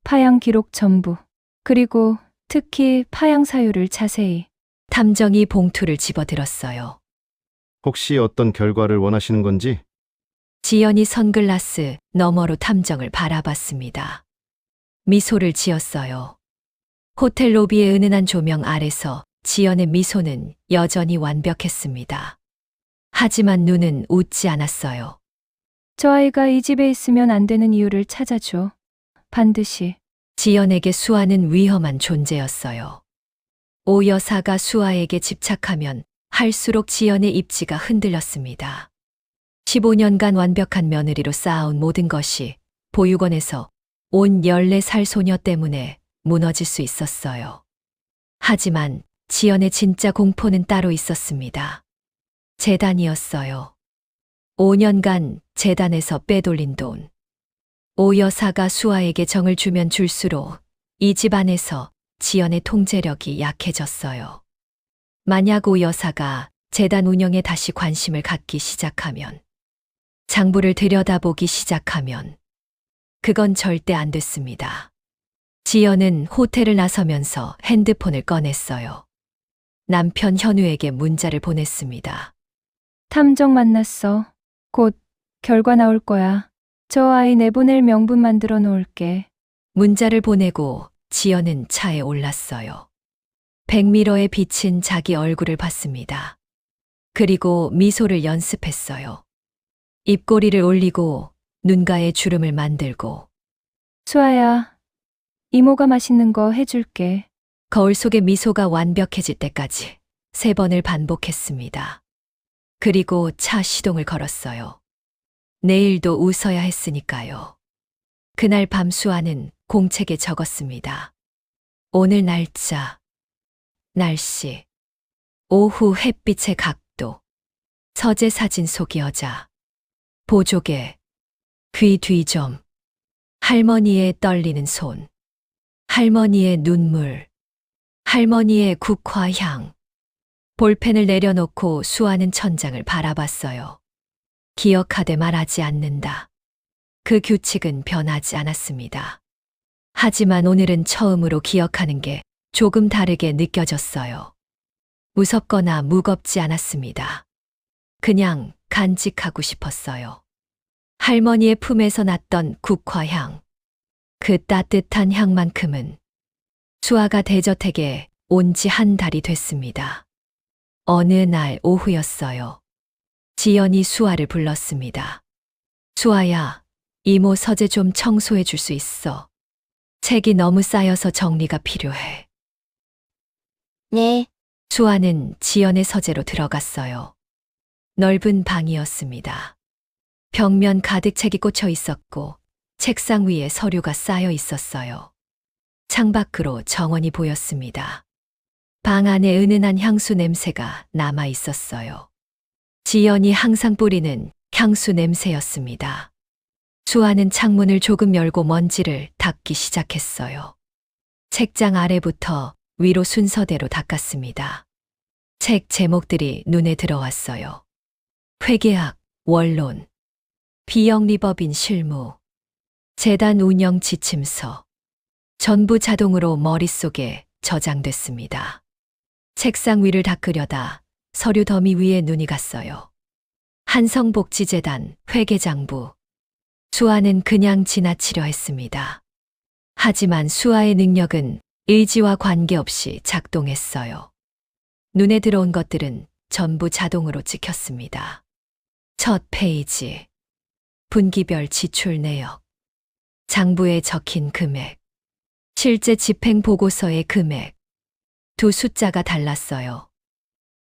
파양 기록 전부. 그리고 특히 파양 사유를 자세히. 탐정이 봉투를 집어들었어요. 혹시 어떤 결과를 원하시는 건지? 지연이 선글라스 너머로 탐정을 바라봤습니다. 미소를 지었어요. 호텔 로비의 은은한 조명 아래서 지연의 미소는 여전히 완벽했습니다. 하지만 눈은 웃지 않았어요. 저 아이가 이 집에 있으면 안 되는 이유를 찾아줘. 반드시. 지연에게 수아는 위험한 존재였어요. 오 여사가 수아에게 집착하면 할수록 지연의 입지가 흔들렸습니다. 15년간 완벽한 며느리로 쌓아온 모든 것이 보육원에서 온 14살 소녀 때문에 무너질 수 있었어요. 하지만 지연의 진짜 공포는 따로 있었습니다. 재단이었어요. 5년간 재단에서 빼돌린 돈. 오 여사가 수아에게 정을 주면 줄수록 이 집안에서 지연의 통제력이 약해졌어요. 만약 오 여사가 재단 운영에 다시 관심을 갖기 시작하면, 장부를 들여다보기 시작하면, 그건 절대 안 됐습니다. 지연은 호텔을 나서면서 핸드폰을 꺼냈어요. 남편 현우에게 문자를 보냈습니다. 탐정 만났어. 곧 결과 나올 거야. 저 아이 내보낼 명분 만들어 놓을게. 문자를 보내고 지연은 차에 올랐어요. 백미러에 비친 자기 얼굴을 봤습니다. 그리고 미소를 연습했어요. 입꼬리를 올리고 눈가에 주름을 만들고. 수아야, 이모가 맛있는 거 해줄게. 거울 속의 미소가 완벽해질 때까지 3번을 반복했습니다. 그리고 차 시동을 걸었어요. 내일도 웃어야 했으니까요. 그날 밤 수아는 공책에 적었습니다. 오늘 날짜, 날씨, 오후 햇빛의 각도, 서재 사진 속 여자, 보조개, 귀 뒤 좀, 할머니의 떨리는 손, 할머니의 눈물, 할머니의 국화향. 볼펜을 내려놓고 수아는 천장을 바라봤어요. 기억하되 말하지 않는다. 그 규칙은 변하지 않았습니다. 하지만 오늘은 처음으로 기억하는 게 조금 다르게 느껴졌어요. 무섭거나 무겁지 않았습니다. 그냥 간직하고 싶었어요. 할머니의 품에서 났던 국화향. 그 따뜻한 향만큼은 수아가 대저택에 온 지 한 달이 됐습니다. 어느 날 오후였어요. 지연이 수아를 불렀습니다. 수아야, 이모 서재 좀 청소해 줄 수 있어. 책이 너무 쌓여서 정리가 필요해. 네. 수아는 지연의 서재로 들어갔어요. 넓은 방이었습니다. 벽면 가득 책이 꽂혀 있었고 책상 위에 서류가 쌓여 있었어요. 창밖으로 정원이 보였습니다. 방 안에 은은한 향수 냄새가 남아 있었어요. 지연이 항상 뿌리는 향수 냄새였습니다. 수아는 창문을 조금 열고 먼지를 닦기 시작했어요. 책장 아래부터 위로 순서대로 닦았습니다. 책 제목들이 눈에 들어왔어요. 회계학, 원론, 비영리법인 실무, 재단 운영 지침서. 전부 자동으로 머릿속에 저장됐습니다. 책상 위를 닦으려다 서류 더미 위에 눈이 갔어요. 한성복지재단 회계장부. 수아는 그냥 지나치려 했습니다. 하지만 수아의 능력은 의지와 관계없이 작동했어요. 눈에 들어온 것들은 전부 자동으로 찍혔습니다. 첫 페이지. 분기별 지출 내역. 장부에 적힌 금액. 실제 집행 보고서의 금액. 두 숫자가 달랐어요.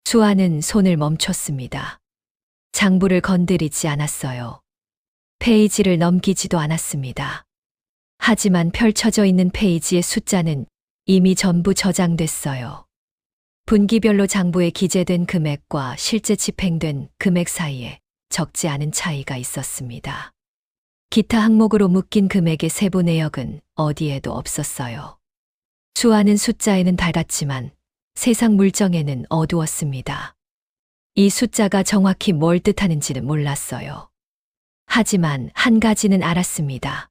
수아는 손을 멈췄습니다. 장부를 건드리지 않았어요. 페이지를 넘기지도 않았습니다. 하지만 펼쳐져 있는 페이지의 숫자는 이미 전부 저장됐어요. 분기별로 장부에 기재된 금액과 실제 집행된 금액 사이에 적지 않은 차이가 있었습니다. 기타 항목으로 묶인 금액의 세부 내역은 어디에도 없었어요. 수아는 숫자에는 밝았지만 세상 물정에는 어두웠습니다. 이 숫자가 정확히 뭘 뜻하는지는 몰랐어요. 하지만 한 가지는 알았습니다.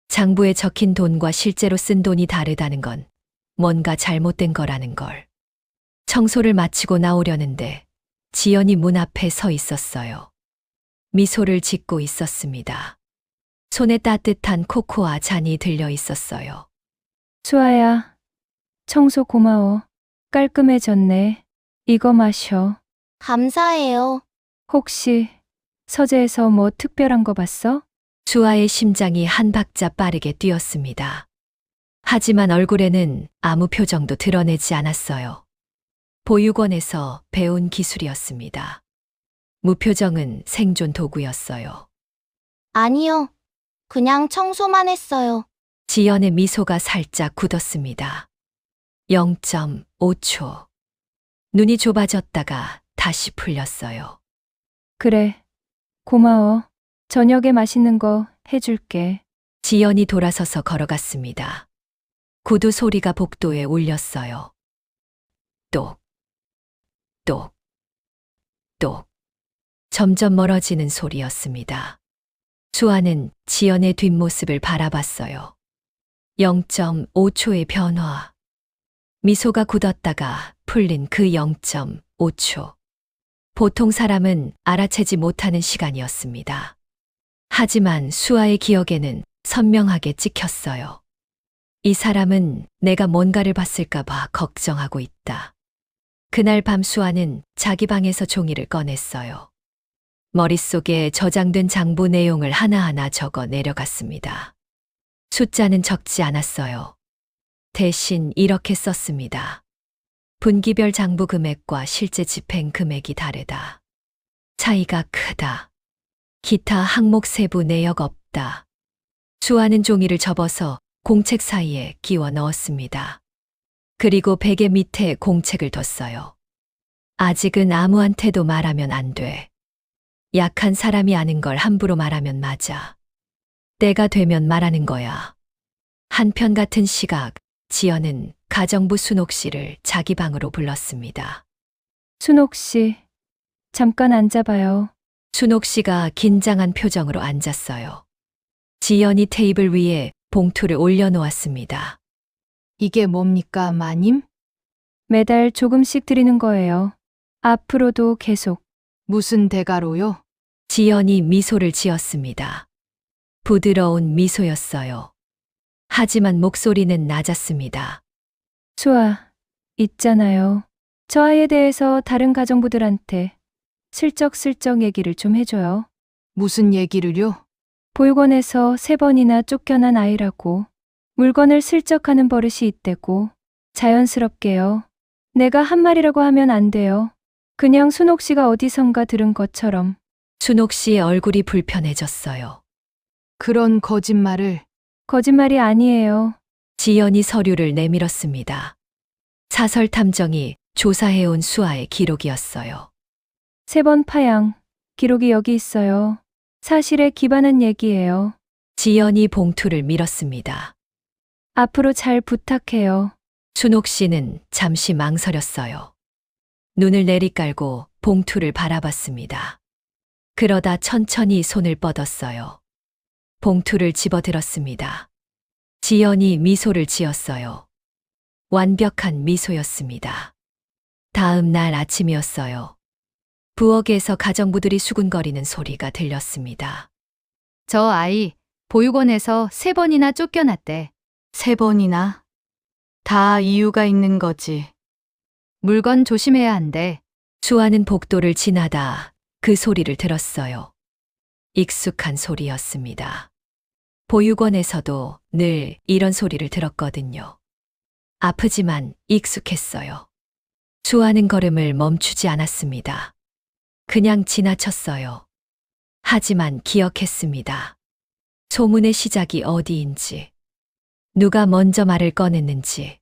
장부에 적힌 돈과 실제로 쓴 돈이 다르다는 건 뭔가 잘못된 거라는 걸. 청소를 마치고 나오려는데 지연이 문 앞에 서 있었어요. 미소를 짓고 있었습니다. 손에 따뜻한 코코아 잔이 들려 있었어요. 수아야, 청소 고마워. 깔끔해졌네. 이거 마셔. 감사해요. 혹시 서재에서 뭐 특별한 거 봤어? 수아의 심장이 한 박자 빠르게 뛰었습니다. 하지만 얼굴에는 아무 표정도 드러내지 않았어요. 보육원에서 배운 기술이었습니다. 무표정은 생존 도구였어요. 아니요. 그냥 청소만 했어요. 지연의 미소가 살짝 굳었습니다. 0.5초. 눈이 좁아졌다가 다시 풀렸어요. 그래. 고마워. 저녁에 맛있는 거 해줄게. 지연이 돌아서서 걸어갔습니다. 구두 소리가 복도에 울렸어요. 똑, 똑, 똑. 점점 멀어지는 소리였습니다. 수아는 지연의 뒷모습을 바라봤어요. 0.5초의 변화. 미소가 굳었다가 풀린 그 0.5초. 보통 사람은 알아채지 못하는 시간이었습니다. 하지만 수아의 기억에는 선명하게 찍혔어요. 이 사람은 내가 뭔가를 봤을까봐 걱정하고 있다. 그날 밤 수아는 자기 방에서 종이를 꺼냈어요. 머릿속에 저장된 장부 내용을 하나하나 적어 내려갔습니다. 숫자는 적지 않았어요. 대신 이렇게 썼습니다. 분기별 장부 금액과 실제 집행 금액이 다르다. 차이가 크다. 기타 항목 세부 내역 없다. 수아는 종이를 접어서 공책 사이에 끼워 넣었습니다. 그리고 베개 밑에 공책을 뒀어요. 아직은 아무한테도 말하면 안 돼. 약한 사람이 아는 걸 함부로 말하면 맞아. 때가 되면 말하는 거야. 한편 같은 시각, 지연은 가정부 순옥 씨를 자기 방으로 불렀습니다. 순옥 씨, 잠깐 앉아봐요. 순옥 씨가 긴장한 표정으로 앉았어요. 지연이 테이블 위에 봉투를 올려놓았습니다. 이게 뭡니까, 마님? 매달 조금씩 드리는 거예요. 앞으로도 계속. 무슨 대가로요? 지연이 미소를 지었습니다. 부드러운 미소였어요. 하지만 목소리는 낮았습니다. 수아, 있잖아요. 저 아이에 대해서 다른 가정부들한테 슬쩍슬쩍 얘기를 좀 해줘요. 무슨 얘기를요? 보육원에서 3번이나 쫓겨난 아이라고 물건을 슬쩍 하는 버릇이 있대고 자연스럽게요. 내가 한 말이라고 하면 안 돼요. 그냥 순옥 씨가 어디선가 들은 것처럼. 순옥 씨의 얼굴이 불편해졌어요. 그런 거짓말을. 거짓말이 아니에요. 지연이 서류를 내밀었습니다. 사설 탐정이 조사해온 수아의 기록이었어요. 3번 파양. 기록이 여기 있어요. 사실에 기반한 얘기예요. 지연이 봉투를 밀었습니다. 앞으로 잘 부탁해요. 순옥 씨는 잠시 망설였어요. 눈을 내리깔고 봉투를 바라봤습니다. 그러다 천천히 손을 뻗었어요. 봉투를 집어들었습니다. 지연이 미소를 지었어요. 완벽한 미소였습니다. 다음 날 아침이었어요. 부엌에서 가정부들이 수군거리는 소리가 들렸습니다. 저 아이 보육원에서 3번이나 쫓겨났대. 3번이나? 다 이유가 있는 거지. 물건 조심해야 한대. 수아는 복도를 지나다 그 소리를 들었어요. 익숙한 소리였습니다. 보육원에서도 늘 이런 소리를 들었거든요. 아프지만 익숙했어요. 수아는 걸음을 멈추지 않았습니다. 그냥 지나쳤어요. 하지만 기억했습니다. 소문의 시작이 어디인지, 누가 먼저 말을 꺼냈는지,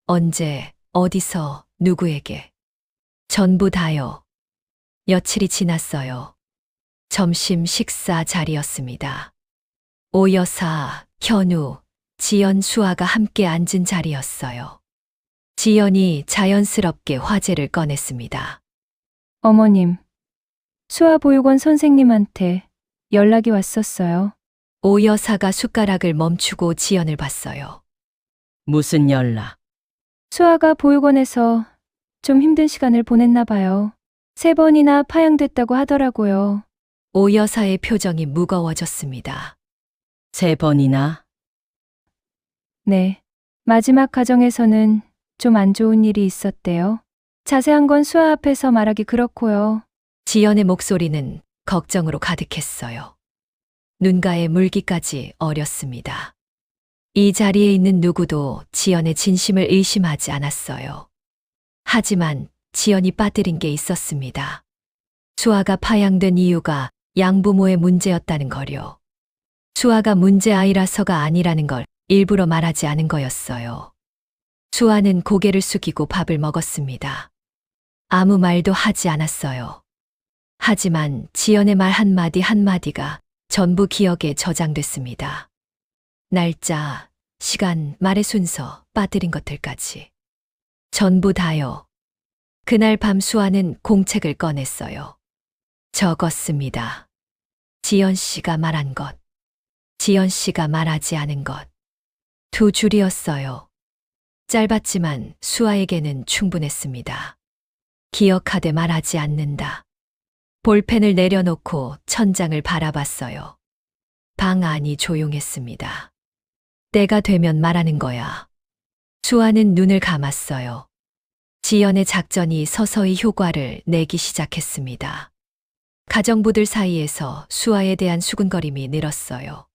언제, 어디서, 누구에게. 전부 다요. 며칠이 지났어요. 점심 식사 자리였습니다. 오 여사, 현우, 지연, 수아가 함께 앉은 자리였어요. 지연이 자연스럽게 화제를 꺼냈습니다. 어머님, 수아보육원 선생님한테 연락이 왔었어요. 오 여사가 숟가락을 멈추고 지연을 봤어요. 무슨 연락? 수아가 보육원에서 좀 힘든 시간을 보냈나 봐요. 3번이나 파양됐다고 하더라고요. 오 여사의 표정이 무거워졌습니다. 3번이나? 네. 마지막 가정에서는 좀 안 좋은 일이 있었대요. 자세한 건 수아 앞에서 말하기 그렇고요. 지연의 목소리는 걱정으로 가득했어요. 눈가에 물기까지 어렸습니다. 이 자리에 있는 누구도 지연의 진심을 의심하지 않았어요. 하지만 지연이 빠뜨린 게 있었습니다. 수아가 파양된 이유가 양부모의 문제였다는 거요. 수아가 문제아이라서가 아니라는 걸 일부러 말하지 않은 거였어요. 수아는 고개를 숙이고 밥을 먹었습니다. 아무 말도 하지 않았어요. 하지만 지연의 말 한마디 한마디가 전부 기억에 저장됐습니다. 날짜, 시간, 말의 순서, 빠뜨린 것들까지. 전부 다요. 그날 밤 수아는 공책을 꺼냈어요. 적었습니다. 지연 씨가 말한 것, 지연 씨가 말하지 않은 것. 2줄이었어요. 짧았지만 수아에게는 충분했습니다. 기억하되 말하지 않는다. 볼펜을 내려놓고 천장을 바라봤어요. 방 안이 조용했습니다. 때가 되면 말하는 거야. 수아는 눈을 감았어요. 지연의 작전이 서서히 효과를 내기 시작했습니다. 가정부들 사이에서 수아에 대한 수군거림이 늘었어요.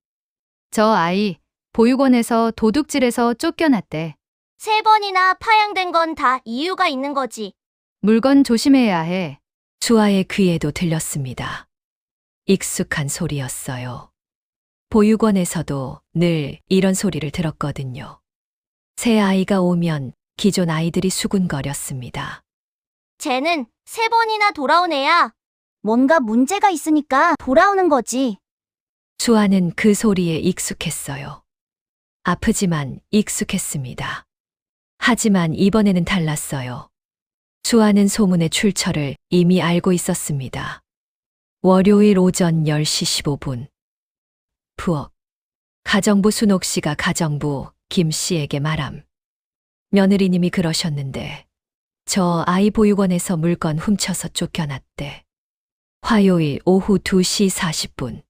저 아이 보육원에서 도둑질해서 쫓겨났대. 3번이나 파양된 건 다 이유가 있는 거지. 물건 조심해야 해. 수아의 귀에도 들렸습니다. 익숙한 소리였어요. 보육원에서도 늘 이런 소리를 들었거든요. 새 아이가 오면 기존 아이들이 수군거렸습니다. 쟤는 3번이나 돌아온 애야. 뭔가 문제가 있으니까 돌아오는 거지. 수아는 그 소리에 익숙했어요. 아프지만 익숙했습니다. 하지만 이번에는 달랐어요. 수아는 소문의 출처를 이미 알고 있었습니다. 월요일 오전 10시 15분. 부엌. 가정부 순옥 씨가 가정부 김 씨에게 말함. 며느리님이 그러셨는데 저 아이 보육원에서 물건 훔쳐서 쫓겨났대. 화요일 오후 2시 40분.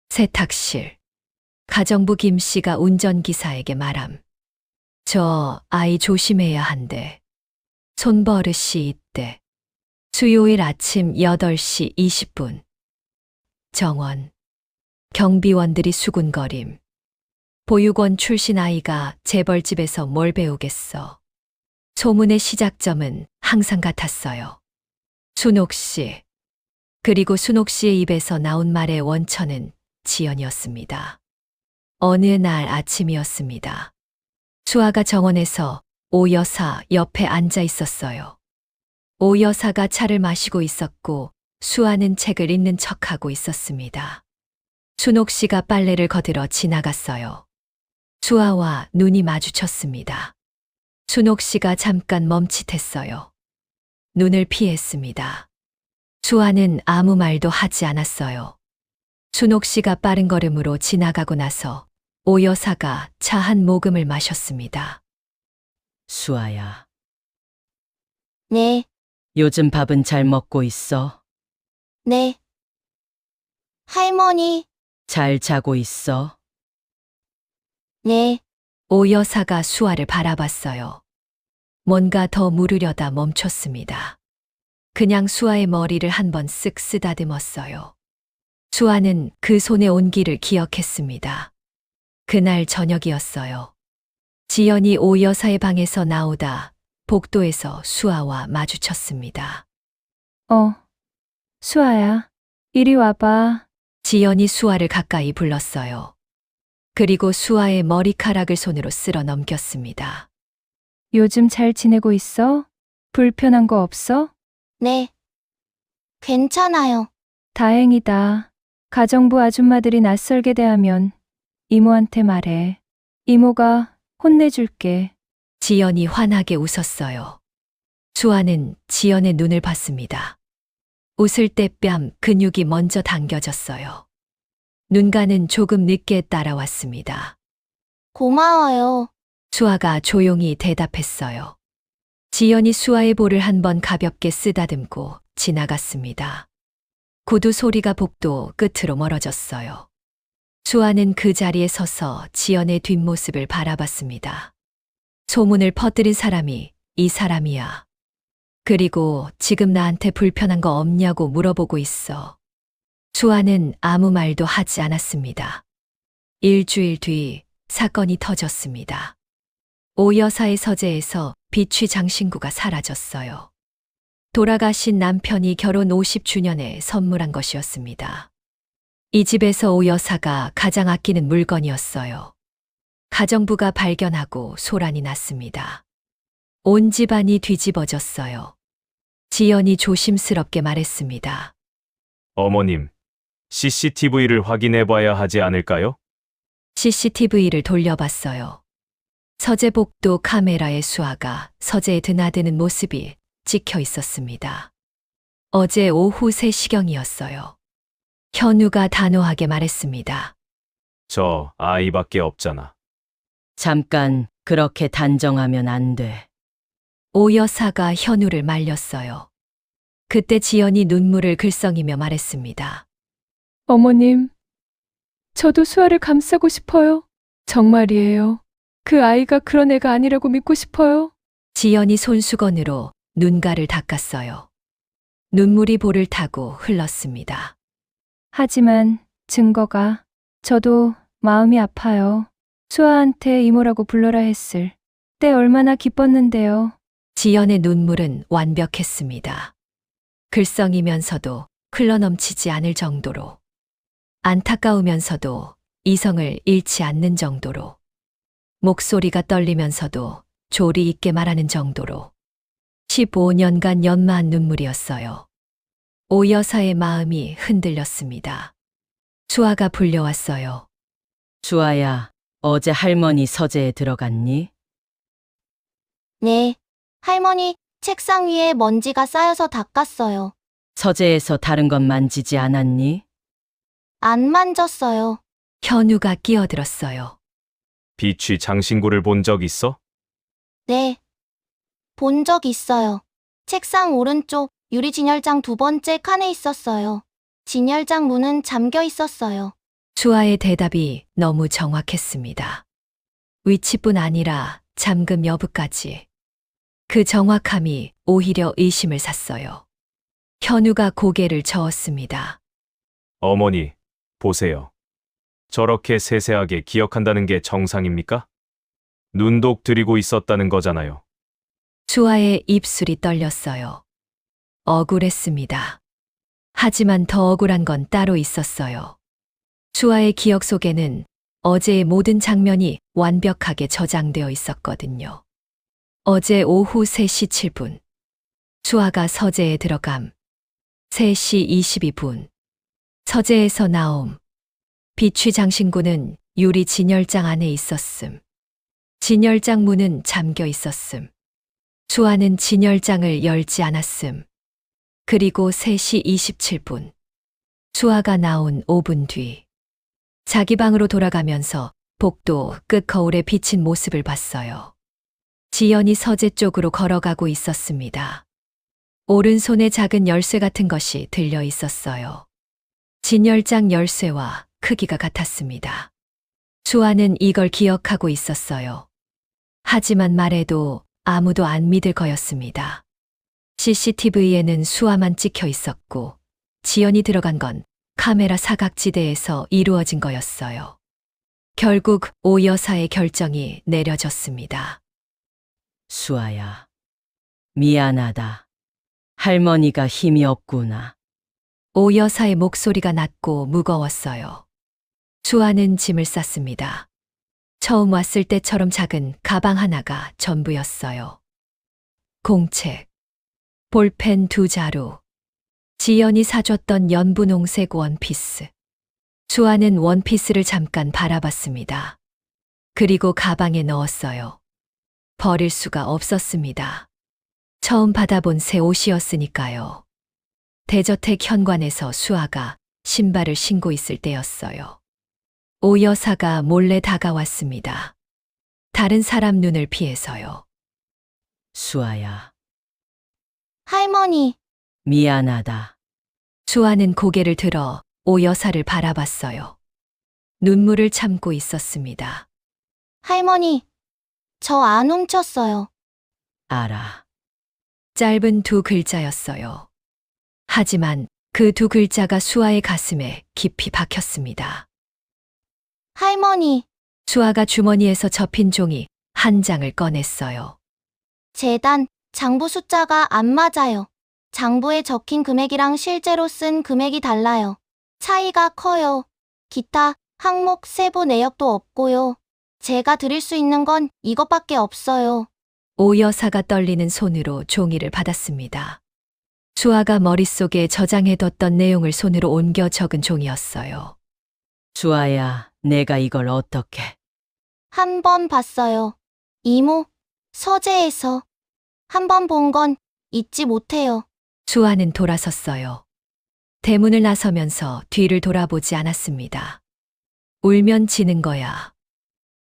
세탁실. 가정부 김 씨가 운전기사에게 말함. 저 아이 조심해야 한대. 손버릇이 이때. 수요일 아침 8시 20분. 정원. 경비원들이 수군거림. 보육원 출신 아이가 재벌집에서 뭘 배우겠어. 소문의 시작점은 항상 같았어요. 순옥 씨. 그리고 순옥 씨의 입에서 나온 말의 원천은 지연이었습니다. 어느 날 아침이었습니다. 수아가 정원에서 오 여사 옆에 앉아 있었어요. 오 여사가 차를 마시고 있었고 수아는 책을 읽는 척하고 있었습니다. 순옥 씨가 빨래를 거들어 지나갔어요. 수아와 눈이 마주쳤습니다. 순옥 씨가 잠깐 멈칫했어요. 눈을 피했습니다. 수아는 아무 말도 하지 않았어요. 순옥 씨가 빠른 걸음으로 지나가고 나서 오 여사가 차 한 모금을 마셨습니다. 수아야, 네, 요즘 밥은 잘 먹고 있어? 네. 할머니, 잘 자고 있어? 네. 오 여사가 수아를 바라봤어요. 뭔가 더 물으려다 멈췄습니다. 그냥 수아의 머리를 한번 쓱 쓰다듬었어요. 수아는 그 손의 온기를 기억했습니다. 그날 저녁이었어요. 지연이 오 여사의 방에서 나오다 복도에서 수아와 마주쳤습니다. 수아야, 이리 와봐. 지연이 수아를 가까이 불렀어요. 그리고 수아의 머리카락을 손으로 쓸어 넘겼습니다. 요즘 잘 지내고 있어? 불편한 거 없어? 네. 괜찮아요. 다행이다. 가정부 아줌마들이 낯설게 대하면 이모한테 말해. 이모가 혼내줄게. 지연이 환하게 웃었어요. 수아는 지연의 눈을 봤습니다. 웃을 때 뺨 근육이 먼저 당겨졌어요. 눈가는 조금 늦게 따라왔습니다. 고마워요. 수아가 조용히 대답했어요. 지연이 수아의 볼을 한번 가볍게 쓰다듬고 지나갔습니다. 구두 소리가 복도 끝으로 멀어졌어요. 수아는 그 자리에 서서 지연의 뒷모습을 바라봤습니다. 소문을 퍼뜨린 사람이 이 사람이야. 그리고 지금 나한테 불편한 거 없냐고 물어보고 있어. 수아는 아무 말도 하지 않았습니다. 일주일 뒤 사건이 터졌습니다. 오 여사의 서재에서 비취 장신구가 사라졌어요. 돌아가신 남편이 결혼 50주년에 선물한 것이었습니다. 이 집에서 오 여사가 가장 아끼는 물건이었어요. 가정부가 발견하고 소란이 났습니다. 온 집안이 뒤집어졌어요. 지연이 조심스럽게 말했습니다. 어머님, CCTV를 확인해 봐야 하지 않을까요? CCTV를 돌려봤어요. 서재 복도 카메라에 수아가 서재에 드나드는 모습이 찍혀 있었습니다. 어제 오후 3시경이었어요. 현우가 단호하게 말했습니다. 저 아이밖에 없잖아. 잠깐 그렇게 단정하면 안 돼. 오 여사가 현우를 말렸어요. 그때 지연이 눈물을 글썽이며 말했습니다. 어머님, 저도 수아를 감싸고 싶어요. 정말이에요. 그 아이가 그런 애가 아니라고 믿고 싶어요. 지연이 손수건으로 눈가를 닦았어요. 눈물이 볼을 타고 흘렀습니다. 하지만 증거가 저도 마음이 아파요. 수아한테 이모라고 불러라 했을 때 얼마나 기뻤는데요. 지연의 눈물은 완벽했습니다. 글썽이면서도 흘러넘치지 않을 정도로, 안타까우면서도 이성을 잃지 않는 정도로, 목소리가 떨리면서도 조리 있게 말하는 정도로 15년간 연마한 눈물이었어요. 오 여사의 마음이 흔들렸습니다. 수아가 불려왔어요. 수아야, 어제 할머니 서재에 들어갔니? 네. 할머니, 책상 위에 먼지가 쌓여서 닦았어요. 서재에서 다른 건 만지지 않았니? 안 만졌어요. 현우가 끼어들었어요. 비취 장신구를 본 적 있어? 네. 본 적 있어요. 책상 오른쪽 유리 진열장 2번째 칸에 있었어요. 진열장 문은 잠겨 있었어요. 수아의 대답이 너무 정확했습니다. 위치뿐 아니라 잠금 여부까지. 그 정확함이 오히려 의심을 샀어요. 현우가 고개를 저었습니다. 어머니, 보세요. 저렇게 세세하게 기억한다는 게 정상입니까? 눈독 들이고 있었다는 거잖아요. 수아의 입술이 떨렸어요. 억울했습니다. 하지만 더 억울한 건 따로 있었어요. 수아의 기억 속에는 어제의 모든 장면이 완벽하게 저장되어 있었거든요. 어제 오후 3시 7분. 수아가 서재에 들어감. 3시 22분. 서재에서 나옴. 비취 장신구는 유리 진열장 안에 있었음. 진열장 문은 잠겨 있었음. 수아는 진열장을 열지 않았음. 그리고 3시 27분. 수아가 나온 5분 뒤. 자기 방으로 돌아가면서 복도 끝 거울에 비친 모습을 봤어요. 지연이 서재 쪽으로 걸어가고 있었습니다. 오른손에 작은 열쇠 같은 것이 들려 있었어요. 진열장 열쇠와 크기가 같았습니다. 수아는 이걸 기억하고 있었어요. 하지만 말해도 아무도 안 믿을 거였습니다. CCTV에는 수아만 찍혀 있었고 지연이 들어간 건 카메라 사각지대에서 이루어진 거였어요. 결국 오 여사의 결정이 내려졌습니다. 수아야, 미안하다. 할머니가 힘이 없구나. 오 여사의 목소리가 낮고 무거웠어요. 수아는 짐을 쌌습니다. 처음 왔을 때처럼 작은 가방 하나가 전부였어요. 공책, 볼펜 2자루, 지연이 사줬던 연분홍색 원피스. 수아는 원피스를 잠깐 바라봤습니다. 그리고 가방에 넣었어요. 버릴 수가 없었습니다. 처음 받아본 새 옷이었으니까요. 대저택 현관에서 수아가 신발을 신고 있을 때였어요. 오 여사가 몰래 다가왔습니다. 다른 사람 눈을 피해서요. 수아야, 할머니, 미안하다. 수아는 고개를 들어 오 여사를 바라봤어요. 눈물을 참고 있었습니다. 할머니, 저 안 훔쳤어요. 알아. 짧은 2글자였어요. 하지만 그 2글자가 수아의 가슴에 깊이 박혔습니다. 할머니, 수아가 주머니에서 접힌 종이 한 장을 꺼냈어요. 재단, 장부 숫자가 안 맞아요. 장부에 적힌 금액이랑 실제로 쓴 금액이 달라요. 차이가 커요. 기타, 항목, 세부 내역도 없고요. 제가 드릴 수 있는 건 이것밖에 없어요. 오 여사가 떨리는 손으로 종이를 받았습니다. 수아가 머릿속에 저장해뒀던 내용을 손으로 옮겨 적은 종이었어요. 수아야, 내가 이걸 어떻게. 한 번 봤어요. 이모, 서재에서. 한 번 본 건 잊지 못해요. 수아는 돌아섰어요. 대문을 나서면서 뒤를 돌아보지 않았습니다. 울면 지는 거야.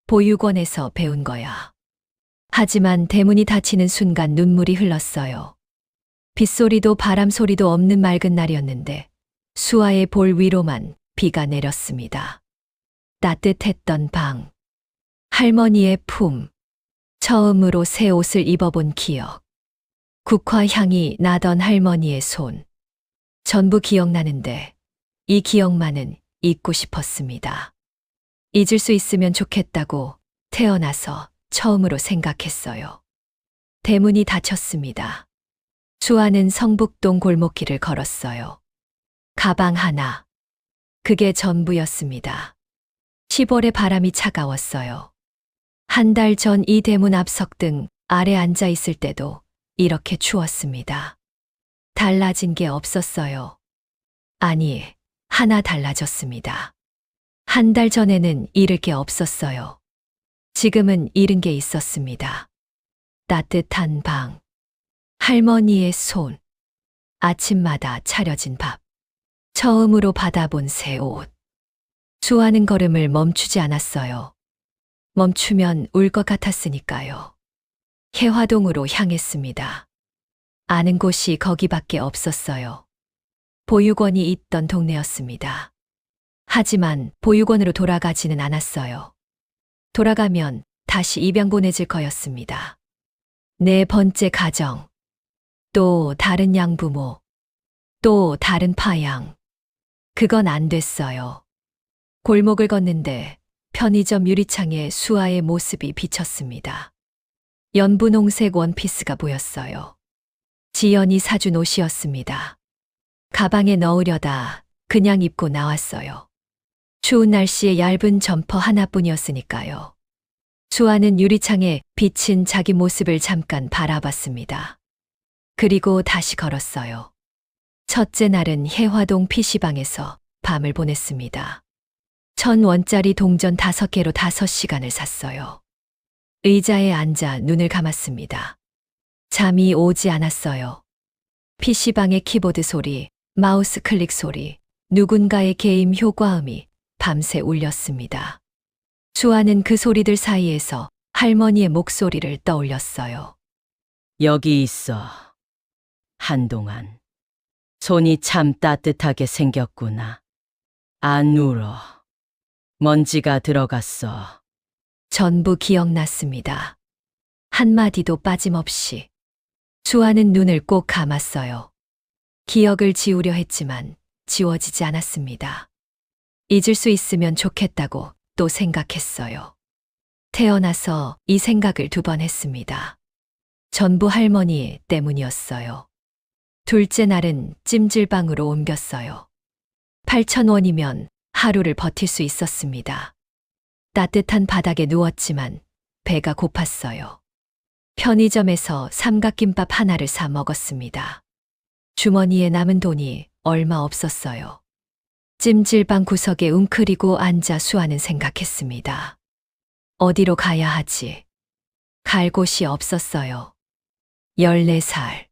보육원에서 배운 거야. 하지만 대문이 닫히는 순간 눈물이 흘렀어요. 빗소리도 바람소리도 없는 맑은 날이었는데 수아의 볼 위로만 비가 내렸습니다. 따뜻했던 방, 할머니의 품, 처음으로 새 옷을 입어본 기억, 국화 향이 나던 할머니의 손, 전부 기억나는데 이 기억만은 잊고 싶었습니다. 잊을 수 있으면 좋겠다고 태어나서 처음으로 생각했어요. 대문이 닫혔습니다. 수아는 성북동 골목길을 걸었어요. 가방 하나. 그게 전부였습니다. 10월의 바람이 차가웠어요. 한 달 전 이 대문 앞 석등 아래 앉아 있을 때도 이렇게 추웠습니다. 달라진 게 없었어요. 아니, 하나 달라졌습니다. 한 달 전에는 잃을 게 없었어요. 지금은 잃은 게 있었습니다. 따뜻한 방, 할머니의 손, 아침마다 차려진 밥, 처음으로 받아본 새 옷. 수아는 걸음을 멈추지 않았어요. 멈추면 울 것 같았으니까요. 해화동으로 향했습니다. 아는 곳이 거기밖에 없었어요. 보육원이 있던 동네였습니다. 하지만 보육원으로 돌아가지는 않았어요. 돌아가면 다시 입양 보내질 거였습니다. 네 번째 가정. 또 다른 양부모. 또 다른 파양. 그건 안 됐어요. 골목을 걷는데 편의점 유리창에 수아의 모습이 비쳤습니다. 연분홍색 원피스가 보였어요. 지연이 사준 옷이었습니다. 가방에 넣으려다 그냥 입고 나왔어요. 추운 날씨에 얇은 점퍼 하나뿐이었으니까요. 수아는 유리창에 비친 자기 모습을 잠깐 바라봤습니다. 그리고 다시 걸었어요. 첫째 날은 혜화동 PC방에서 밤을 보냈습니다. 1,000원짜리 동전 5개로 5시간을 샀어요. 의자에 앉아 눈을 감았습니다. 잠이 오지 않았어요. PC방의 키보드 소리, 마우스 클릭 소리, 누군가의 게임 효과음이 밤새 울렸습니다. 수아는 그 소리들 사이에서 할머니의 목소리를 떠올렸어요. 여기 있어. 한동안. 손이 참 따뜻하게 생겼구나. 안 울어. 먼지가 들어갔어. 전부 기억났습니다. 한마디도 빠짐없이. 수아는 눈을 꼭 감았어요. 기억을 지우려 했지만 지워지지 않았습니다. 잊을 수 있으면 좋겠다고 또 생각했어요. 태어나서 이 생각을 2번 했습니다. 전부 할머니 때문이었어요. 둘째 날은 찜질방으로 옮겼어요. 8,000원이면 하루를 버틸 수 있었습니다. 따뜻한 바닥에 누웠지만 배가 고팠어요. 편의점에서 삼각김밥 하나를 사 먹었습니다. 주머니에 남은 돈이 얼마 없었어요. 찜질방 구석에 웅크리고 앉아 수아는 생각했습니다. 어디로 가야 하지? 갈 곳이 없었어요. 14살.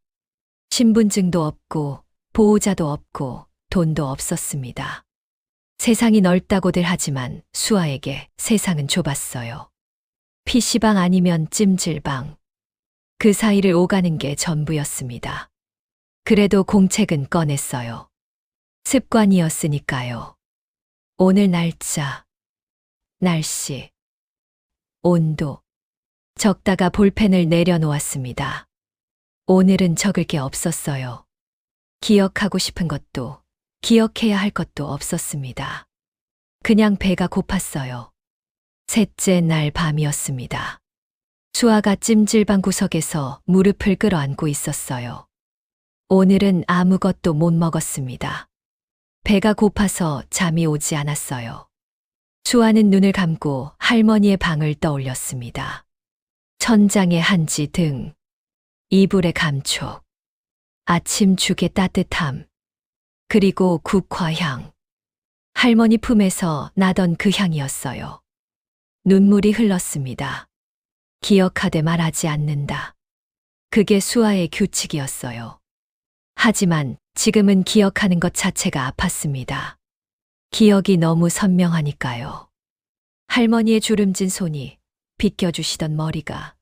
신분증도 없고 보호자도 없고 돈도 없었습니다. 세상이 넓다고들 하지만 수아에게 세상은 좁았어요. PC방 아니면 찜질방. 그 사이를 오가는 게 전부였습니다. 그래도 공책은 꺼냈어요. 습관이었으니까요. 오늘 날짜, 날씨, 온도. 적다가 볼펜을 내려놓았습니다. 오늘은 적을 게 없었어요. 기억하고 싶은 것도, 기억해야 할 것도 없었습니다. 그냥 배가 고팠어요. 셋째 날 밤이었습니다. 수아가 찜질방 구석에서 무릎을 끌어안고 있었어요. 오늘은 아무것도 못 먹었습니다. 배가 고파서 잠이 오지 않았어요. 수아는 눈을 감고 할머니의 방을 떠올렸습니다. 천장의 한지 등, 이불의 감촉, 아침 죽의 따뜻함, 그리고 국화향. 할머니 품에서 나던 그 향이었어요. 눈물이 흘렀습니다. 기억하되 말하지 않는다. 그게 수아의 규칙이었어요. 하지만 지금은 기억하는 것 자체가 아팠습니다. 기억이 너무 선명하니까요. 할머니의 주름진 손이, 빗겨주시던 머리가,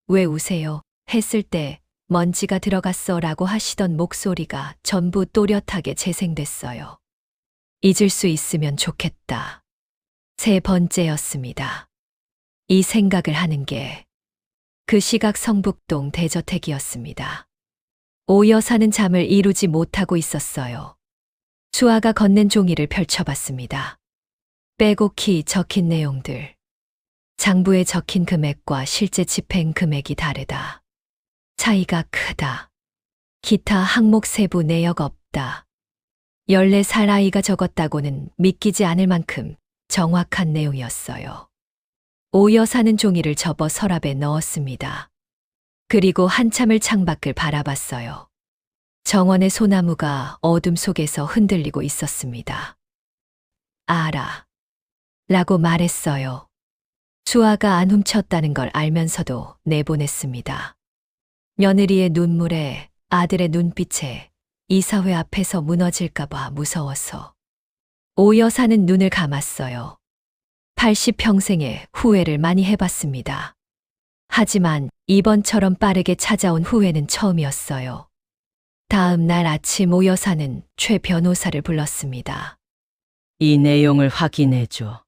왜 우세요? 했을 때 먼지가 들어갔어 라고 하시던 목소리가 전부 또렷하게 재생됐어요. 잊을 수 있으면 좋겠다. 3번째였습니다. 이 생각을 하는 게 그 시각 성북동 대저택이었습니다. 오 여사는 잠을 이루지 못하고 있었어요. 수아가 건넨 종이를 펼쳐봤습니다. 빼곡히 적힌 내용들. 장부에 적힌 금액과 실제 집행 금액이 다르다. 차이가 크다. 기타 항목 세부 내역 없다. 14살 아이가 적었다고는 믿기지 않을 만큼 정확한 내용이었어요. 오 여사는 종이를 접어 서랍에 넣었습니다. 그리고 한참을 창밖을 바라봤어요. 정원의 소나무가 어둠 속에서 흔들리고 있었습니다. 알아. 라고 말했어요. 수아가 안 훔쳤다는 걸 알면서도 내보냈습니다. 며느리의 눈물에, 아들의 눈빛에 이사회 앞에서 무너질까봐 무서워서. 오 여사는 눈을 감았어요. 80평생에 후회를 많이 해봤습니다. 하지만 이번처럼 빠르게 찾아온 후회는 처음이었어요. 다음 날 아침 오 여사는 최 변호사를 불렀습니다. 이 내용을 확인해줘.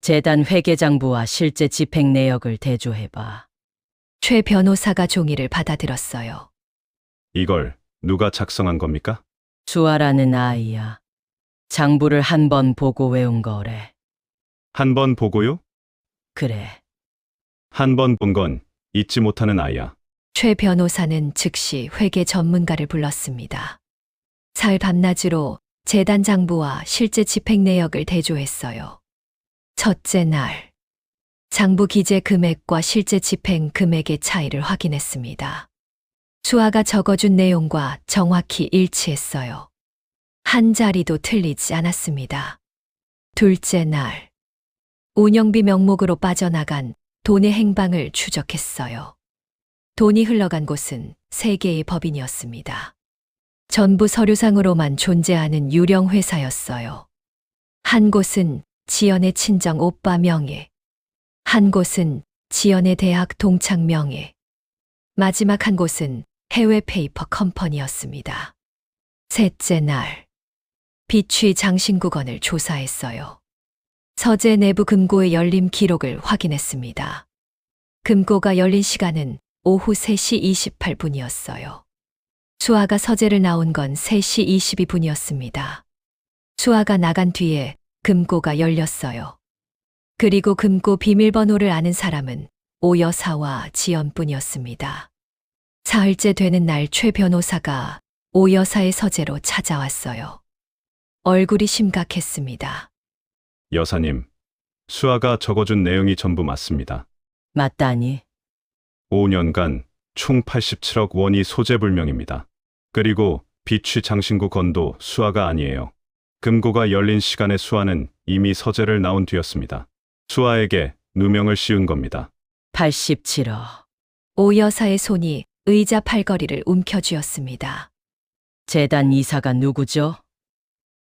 재단 회계장부와 실제 집행 내역을 대조해봐. 최 변호사가 종이를 받아들었어요. 이걸 누가 작성한 겁니까? 수아라는 아이야. 장부를 한 번 보고 외운 거래. 한 번 보고요? 그래. 한 번 본 건 잊지 못하는 아이야. 최 변호사는 즉시 회계 전문가를 불렀습니다. 사흘 밤낮으로 재단 장부와 실제 집행 내역을 대조했어요. 첫째 날, 장부 기재 금액과 실제 집행 금액의 차이를 확인했습니다. 수아가 적어준 내용과 정확히 일치했어요. 한 자리도 틀리지 않았습니다. 둘째 날, 운영비 명목으로 빠져나간 돈의 행방을 추적했어요. 돈이 흘러간 곳은 3개의 법인이었습니다. 전부 서류상으로만 존재하는 유령 회사였어요. 한 곳은 지연의 친정 오빠 명의, 한 곳은 지연의 대학 동창 명의, 마지막 한 곳은 해외 페이퍼 컴퍼니였습니다. 셋째 날, 비취 장신구건을 조사했어요. 서재 내부 금고의 열림 기록을 확인했습니다. 금고가 열린 시간은 오후 3시 28분이었어요. 수아가 서재를 나온 건 3시 22분이었습니다. 수아가 나간 뒤에 금고가 열렸어요. 그리고 금고 비밀번호를 아는 사람은 오 여사와 지연뿐이었습니다. 사흘째 되는 날 최 변호사가 오 여사의 서재로 찾아왔어요. 얼굴이 심각했습니다. 여사님, 수아가 적어준 내용이 전부 맞습니다. 맞다니. 5년간 총 87억 원이 소재불명입니다. 그리고 비취 장신구 건도 수아가 아니에요. 금고가 열린 시간에 수아는 이미 서재를 나온 뒤였습니다. 수아에게 누명을 씌운 겁니다. 87억. 오 여사의 손이 의자 팔걸이를 움켜쥐었습니다. 재단 이사가 누구죠?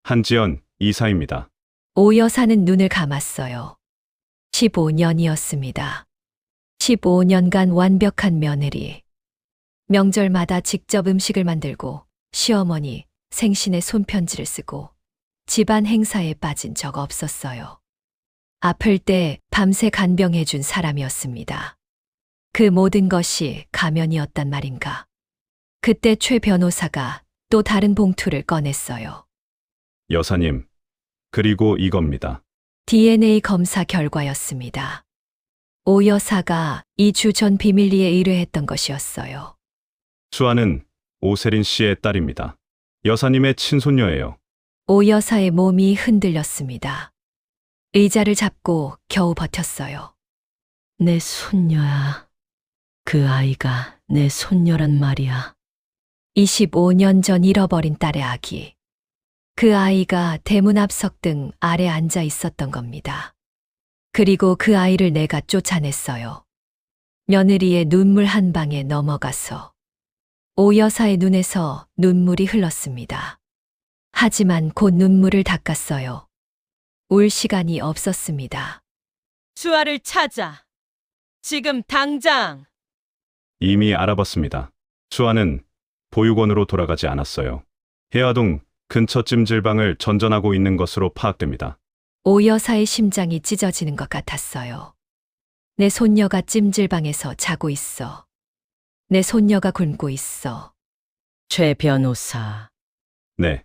한지연 이사입니다. 오 여사는 눈을 감았어요. 15년이었습니다. 15년간 완벽한 며느리. 명절마다 직접 음식을 만들고 시어머니 생신에 손편지를 쓰고 집안 행사에 빠진 적 없었어요. 아플 때 밤새 간병해준 사람이었습니다. 그 모든 것이 가면이었단 말인가. 그때 최 변호사가 또 다른 봉투를 꺼냈어요. 여사님, 그리고 이겁니다. DNA 검사 결과였습니다. 오 여사가 2주 전 비밀리에 의뢰했던 것이었어요. 수아는 오세린 씨의 딸입니다. 여사님의 친손녀예요. 오 여사의 몸이 흔들렸습니다. 의자를 잡고 겨우 버텼어요. 내 손녀야. 그 아이가 내 손녀란 말이야. 25년 전 잃어버린 딸의 아기. 그 아이가 대문 앞석 등 아래 앉아 있었던 겁니다. 그리고 그 아이를 내가 쫓아냈어요. 며느리의 눈물 한 방에 넘어가서. 오 여사의 눈에서 눈물이 흘렀습니다. 하지만 곧 눈물을 닦았어요. 울 시간이 없었습니다. 수아를 찾아. 지금 당장. 이미 알아봤습니다. 수아는 보육원으로 돌아가지 않았어요. 해화동 근처 찜질방을 전전하고 있는 것으로 파악됩니다. 오 여사의 심장이 찢어지는 것 같았어요. 내 손녀가 찜질방에서 자고 있어. 내 손녀가 굶고 있어. 최 변호사. 네,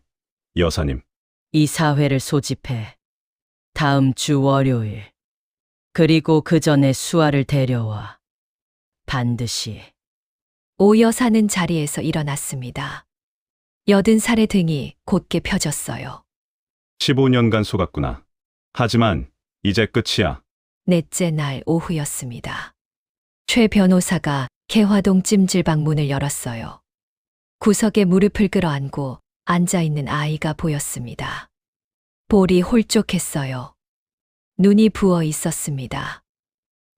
여사님. 이사회를 소집해. 다음 주 월요일. 그리고 그 전에 수아를 데려와. 반드시. 오 여사는 자리에서 일어났습니다. 80살의 등이 곧게 펴졌어요. 15년간 속았구나. 하지만 이제 끝이야. 넷째 날 오후였습니다. 최 변호사가 개화동 찜질방 문을 열었어요. 구석에 무릎을 끌어안고 앉아있는 아이가 보였습니다. 볼이 홀쭉했어요. 눈이 부어 있었습니다.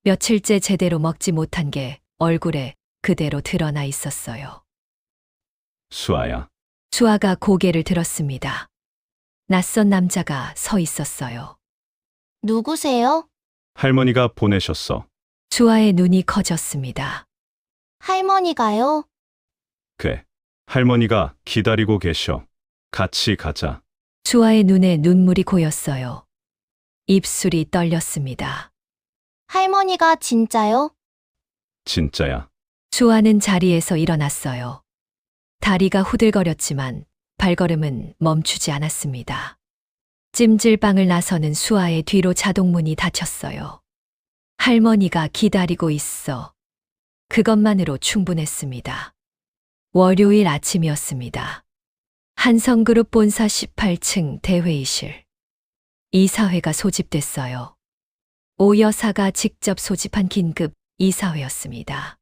며칠째 제대로 먹지 못한 게 얼굴에 그대로 드러나 있었어요. 수아야. 수아가 고개를 들었습니다. 낯선 남자가 서 있었어요. 누구세요? 할머니가 보내셨어. 수아의 눈이 커졌습니다. 할머니가요? 그래. 할머니가 기다리고 계셔. 같이 가자. 수아의 눈에 눈물이 고였어요. 입술이 떨렸습니다. 할머니가 진짜요? 진짜야. 수아는 자리에서 일어났어요. 다리가 후들거렸지만 발걸음은 멈추지 않았습니다. 찜질방을 나서는 수아의 뒤로 자동문이 닫혔어요. 할머니가 기다리고 있어. 그것만으로 충분했습니다. 월요일 아침이었습니다. 한성그룹 본사 18층 대회의실. 이사회가 소집됐어요. 오 여사가 직접 소집한 긴급 이사회였습니다.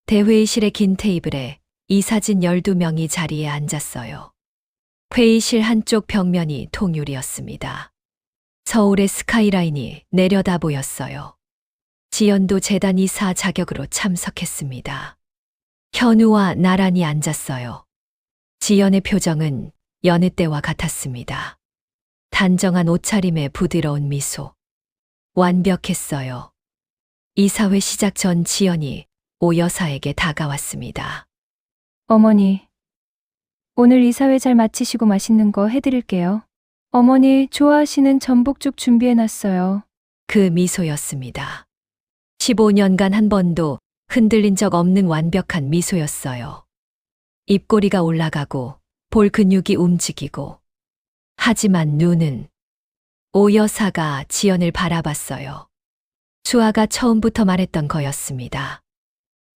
대회의실의 긴 테이블에 이사진 12명이 자리에 앉았어요. 회의실 한쪽 벽면이 통유리였습니다. 서울의 스카이라인이 내려다 보였어요. 지연도 재단 이사 자격으로 참석했습니다. 현우와 나란히 앉았어요. 지연의 표정은 여느 때와 같았습니다. 단정한 옷차림에 부드러운 미소. 완벽했어요. 이사회 시작 전 지연이 오 여사에게 다가왔습니다. 어머니, 오늘 이사회 잘 마치시고 맛있는 거 해드릴게요. 어머니 좋아하시는 전복죽 준비해놨어요. 그 미소였습니다. 15년간 한 번도 흔들린 적 없는 완벽한 미소였어요. 입꼬리가 올라가고 볼 근육이 움직이고. 하지만 눈은 오 여사가 지연을 바라봤어요. 수아가 처음부터 말했던 거였습니다.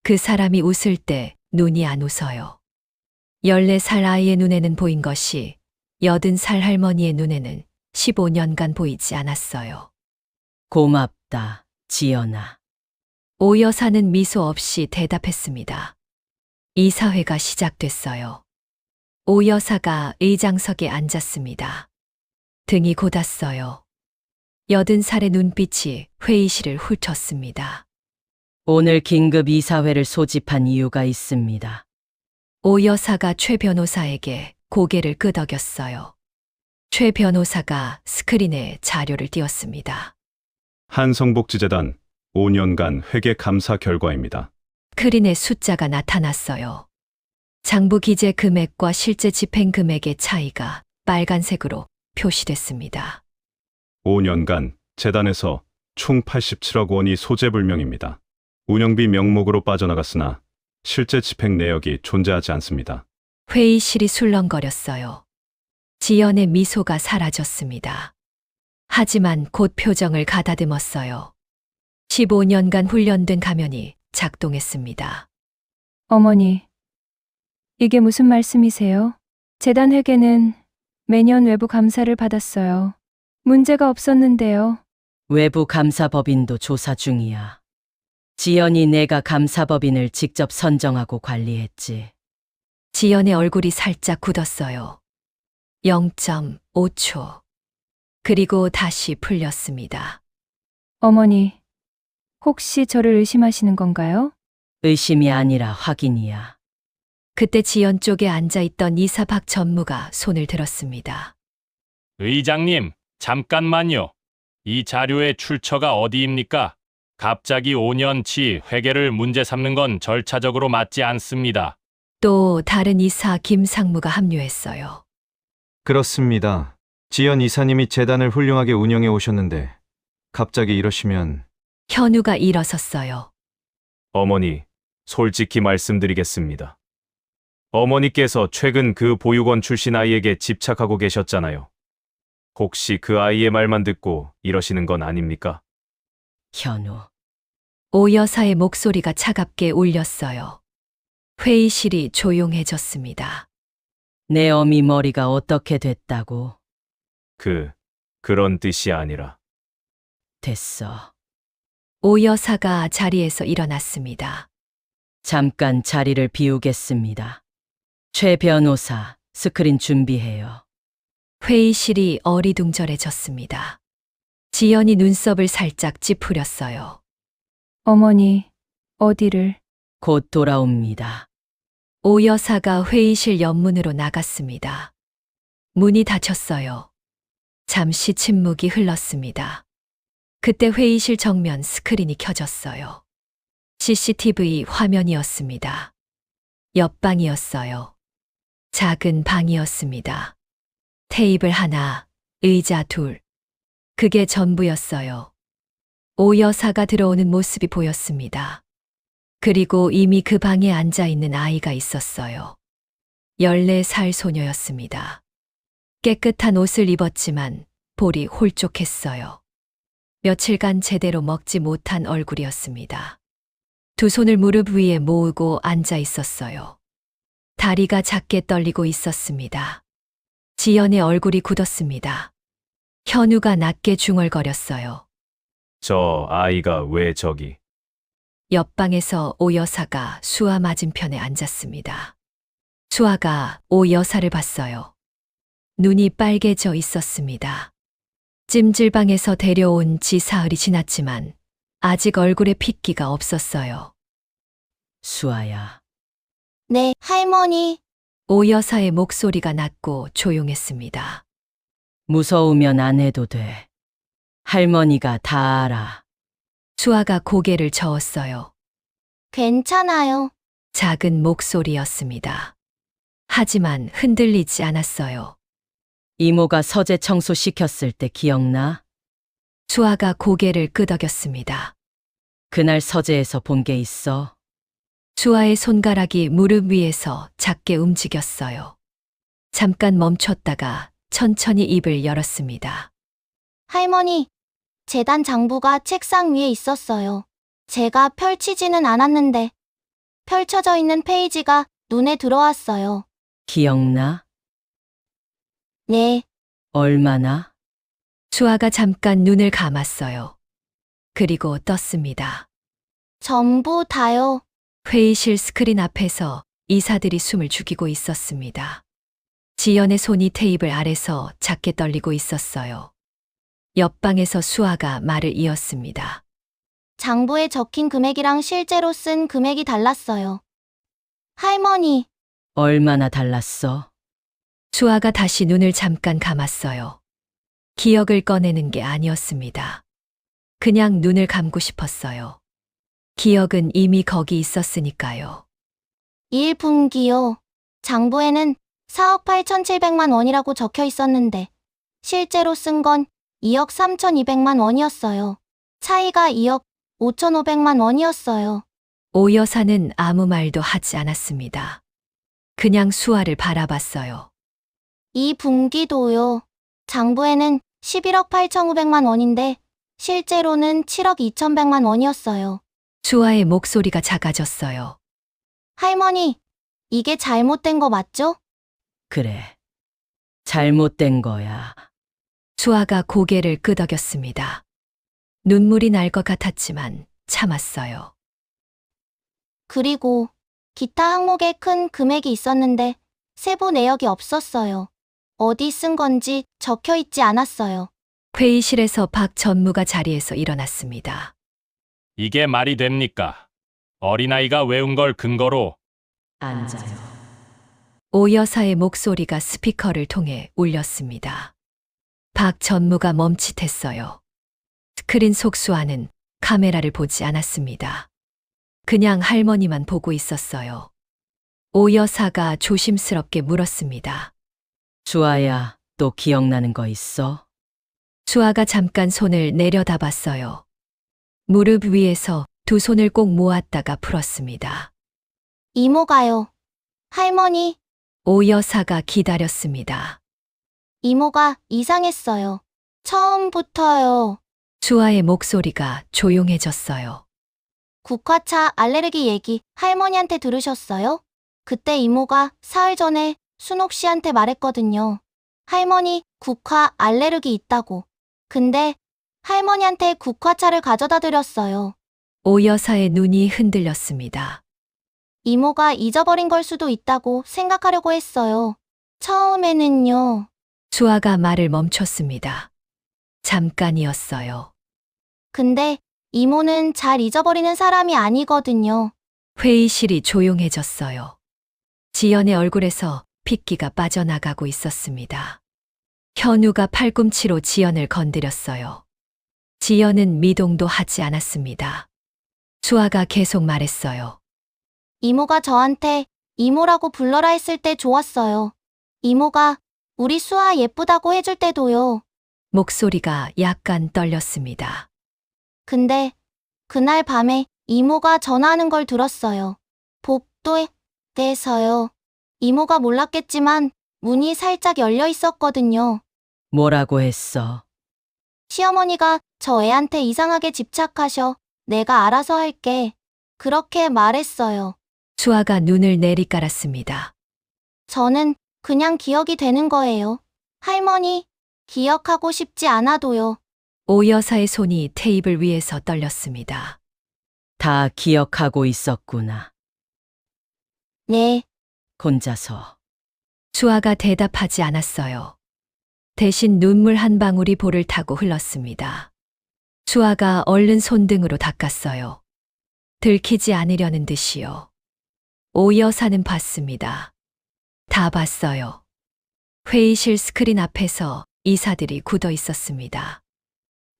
그 사람이 웃을 때 눈이 안 웃어요. 14살 아이의 눈에는 보인 것이 80살 할머니의 눈에는 15년간 보이지 않았어요. 고맙다, 지연아. 오 여사는 미소 없이 대답했습니다. 이사회가 시작됐어요. 오 여사가 의장석에 앉았습니다. 등이 곧았어요. 80살의 눈빛이 회의실을 훑었습니다. 오늘 긴급 이사회를 소집한 이유가 있습니다. 오 여사가 최 변호사에게 고개를 끄덕였어요. 최 변호사가 스크린에 자료를 띄웠습니다. 한성복지재단 5년간 회계 감사 결과입니다. 스크린에 숫자가 나타났어요. 장부 기재 금액과 실제 집행 금액의 차이가 빨간색으로 표시됐습니다. 5년간 재단에서 총 87억 원이 소재불명입니다. 운영비 명목으로 빠져나갔으나 실제 집행 내역이 존재하지 않습니다. 회의실이 술렁거렸어요. 지연의 미소가 사라졌습니다. 하지만 곧 표정을 가다듬었어요. 15년간 훈련된 가면이 작동했습니다. 어머니, 이게 무슨 말씀이세요? 재단 회계는 매년 외부 감사를 받았어요. 문제가 없었는데요. 외부 감사법인도 조사 중이야. 지연이 내가 감사법인을 직접 선정하고 관리했지. 지연의 얼굴이 살짝 굳었어요. 0.5초. 그리고 다시 풀렸습니다. 어머니, 혹시 저를 의심하시는 건가요? 의심이 아니라 확인이야. 그때 지연 쪽에 앉아있던 이사 박 전무가 손을 들었습니다. 의장님, 잠깐만요. 이 자료의 출처가 어디입니까? 갑자기 5년치 회계를 문제 삼는 건 절차적으로 맞지 않습니다. 또 다른 이사 김상무가 합류했어요. 그렇습니다. 지연 이사님이 재단을 훌륭하게 운영해 오셨는데 갑자기 이러시면. 현우가 일어섰어요. 어머니, 솔직히 말씀드리겠습니다. 어머니께서 최근 그 보육원 출신 아이에게 집착하고 계셨잖아요. 혹시 그 아이의 말만 듣고 이러시는 건 아닙니까? 현우. 오 여사의 목소리가 차갑게 울렸어요. 회의실이 조용해졌습니다. 내 어미 머리가 어떻게 됐다고? 그런 뜻이 아니라. 됐어. 오 여사가 자리에서 일어났습니다. 잠깐 자리를 비우겠습니다. 최 변호사, 스크린 준비해요. 회의실이 어리둥절해졌습니다. 지연이 눈썹을 살짝 찌푸렸어요. 어머니, 어디를? 곧 돌아옵니다. 오 여사가 회의실 옆문으로 나갔습니다. 문이 닫혔어요. 잠시 침묵이 흘렀습니다. 그때 회의실 정면 스크린이 켜졌어요. CCTV 화면이었습니다. 옆방이었어요. 작은 방이었습니다. 테이블 하나, 의자 둘. 그게 전부였어요. 오 여사가 들어오는 모습이 보였습니다. 그리고 이미 그 방에 앉아 있는 아이가 있었어요. 14살 소녀였습니다. 깨끗한 옷을 입었지만 볼이 홀쭉했어요. 며칠간 제대로 먹지 못한 얼굴이었습니다. 두 손을 무릎 위에 모으고 앉아 있었어요. 다리가 작게 떨리고 있었습니다. 지연의 얼굴이 굳었습니다. 현우가 낮게 중얼거렸어요. 저 아이가 왜 저기? 옆방에서 오 여사가 수아 맞은편에 앉았습니다. 수아가 오 여사를 봤어요. 눈이 빨개져 있었습니다. 찜질방에서 데려온 지 사흘이 지났지만 아직 얼굴에 핏기가 없었어요. 수아야, 네, 할머니. 오 여사의 목소리가 낮고 조용했습니다. 무서우면 안 해도 돼. 할머니가 다 알아. 수아가 고개를 저었어요. 괜찮아요. 작은 목소리였습니다. 하지만 흔들리지 않았어요. 이모가 서재 청소시켰을 때 기억나? 수아가 고개를 끄덕였습니다. 그날 서재에서 본 게 있어. 수아의 손가락이 무릎 위에서 작게 움직였어요. 잠깐 멈췄다가 천천히 입을 열었습니다. 할머니, 재단 장부가 책상 위에 있었어요. 제가 펼치지는 않았는데 펼쳐져 있는 페이지가 눈에 들어왔어요. 기억나? 네, 얼마나? 수아가 잠깐 눈을 감았어요. 그리고 떴습니다. 전부 다요. 회의실 스크린 앞에서 이사들이 숨을 죽이고 있었습니다. 지연의 손이 테이블 아래서 작게 떨리고 있었어요. 옆방에서 수아가 말을 이었습니다. 장부에 적힌 금액이랑 실제로 쓴 금액이 달랐어요. 할머니, 얼마나 달랐어? 수아가 다시 눈을 잠깐 감았어요. 기억을 꺼내는 게 아니었습니다. 그냥 눈을 감고 싶었어요. 기억은 이미 거기 있었으니까요. 1분기요. 장부에는 4억 8,700만 원이라고 적혀 있었는데 실제로 쓴 건 2억 3,200만 원이었어요. 차이가 2억 5,500만 원이었어요. 오 여사는 아무 말도 하지 않았습니다. 그냥 수아를 바라봤어요. 2분기도요. 장부에는 11억 8,900만 원인데 실제로는 7억 2,100만 원이었어요. 수아의 목소리가 작아졌어요. 할머니, 이게 잘못된 거 맞죠? 그래. 잘못된 거야. 수아가 고개를 끄덕였습니다. 눈물이 날 것 같았지만 참았어요. 그리고 기타 항목에 큰 금액이 있었는데 세부 내역이 없었어요. 어디 쓴 건지 적혀 있지 않았어요. 회의실에서 박 전무가 자리에서 일어났습니다. 이게 말이 됩니까? 어린아이가 외운 걸 근거로. 앉아요. 오 여사의 목소리가 스피커를 통해 울렸습니다. 박 전무가 멈칫했어요. 스크린 속 수아는 카메라를 보지 않았습니다. 그냥 할머니만 보고 있었어요. 오 여사가 조심스럽게 물었습니다. 수아야, 또 기억나는 거 있어? 수아가 잠깐 손을 내려다봤어요. 무릎 위에서 두 손을 꼭 모았다가 풀었습니다. 이모가요. 할머니, 오 여사가 기다렸습니다. 이모가 이상했어요. 처음부터요. 수아의 목소리가 조용해졌어요. 국화차 알레르기 얘기 할머니한테 들으셨어요? 그때 이모가 사흘 전에 순옥 씨한테 말했거든요. 할머니, 국화 알레르기 있다고. 근데 할머니한테 국화차를 가져다 드렸어요. 오 여사의 눈이 흔들렸습니다. 이모가 잊어버린 걸 수도 있다고 생각하려고 했어요. 처음에는요. 수아가 말을 멈췄습니다. 잠깐이었어요. 근데 이모는 잘 잊어버리는 사람이 아니거든요. 회의실이 조용해졌어요. 지연의 얼굴에서 핏기가 빠져나가고 있었습니다. 현우가 팔꿈치로 지연을 건드렸어요. 지연은 미동도 하지 않았습니다. 수아가 계속 말했어요. 이모가 저한테 이모라고 불러라 했을 때 좋았어요. 이모가 우리 수아 예쁘다고 해줄 때도요. 목소리가 약간 떨렸습니다. 근데 그날 밤에 이모가 전화하는 걸 들었어요. 복도에 대서요. 이모가 몰랐겠지만 문이 살짝 열려 있었거든요. 뭐라고 했어? 시어머니가 저 애한테 이상하게 집착하셔. 내가 알아서 할게. 그렇게 말했어요. 수아가 눈을 내리깔았습니다. 저는 그냥 기억이 되는 거예요. 할머니, 기억하고 싶지 않아도요. 오 여사의 손이 테이블 위에서 떨렸습니다. 다 기억하고 있었구나. 네, 혼자서. 수아가 대답하지 않았어요. 대신 눈물 한 방울이 볼을 타고 흘렀습니다. 수아가 얼른 손등으로 닦았어요. 들키지 않으려는 듯이요. 오 여사는 봤습니다. 다 봤어요. 회의실 스크린 앞에서 이사들이 굳어 있었습니다.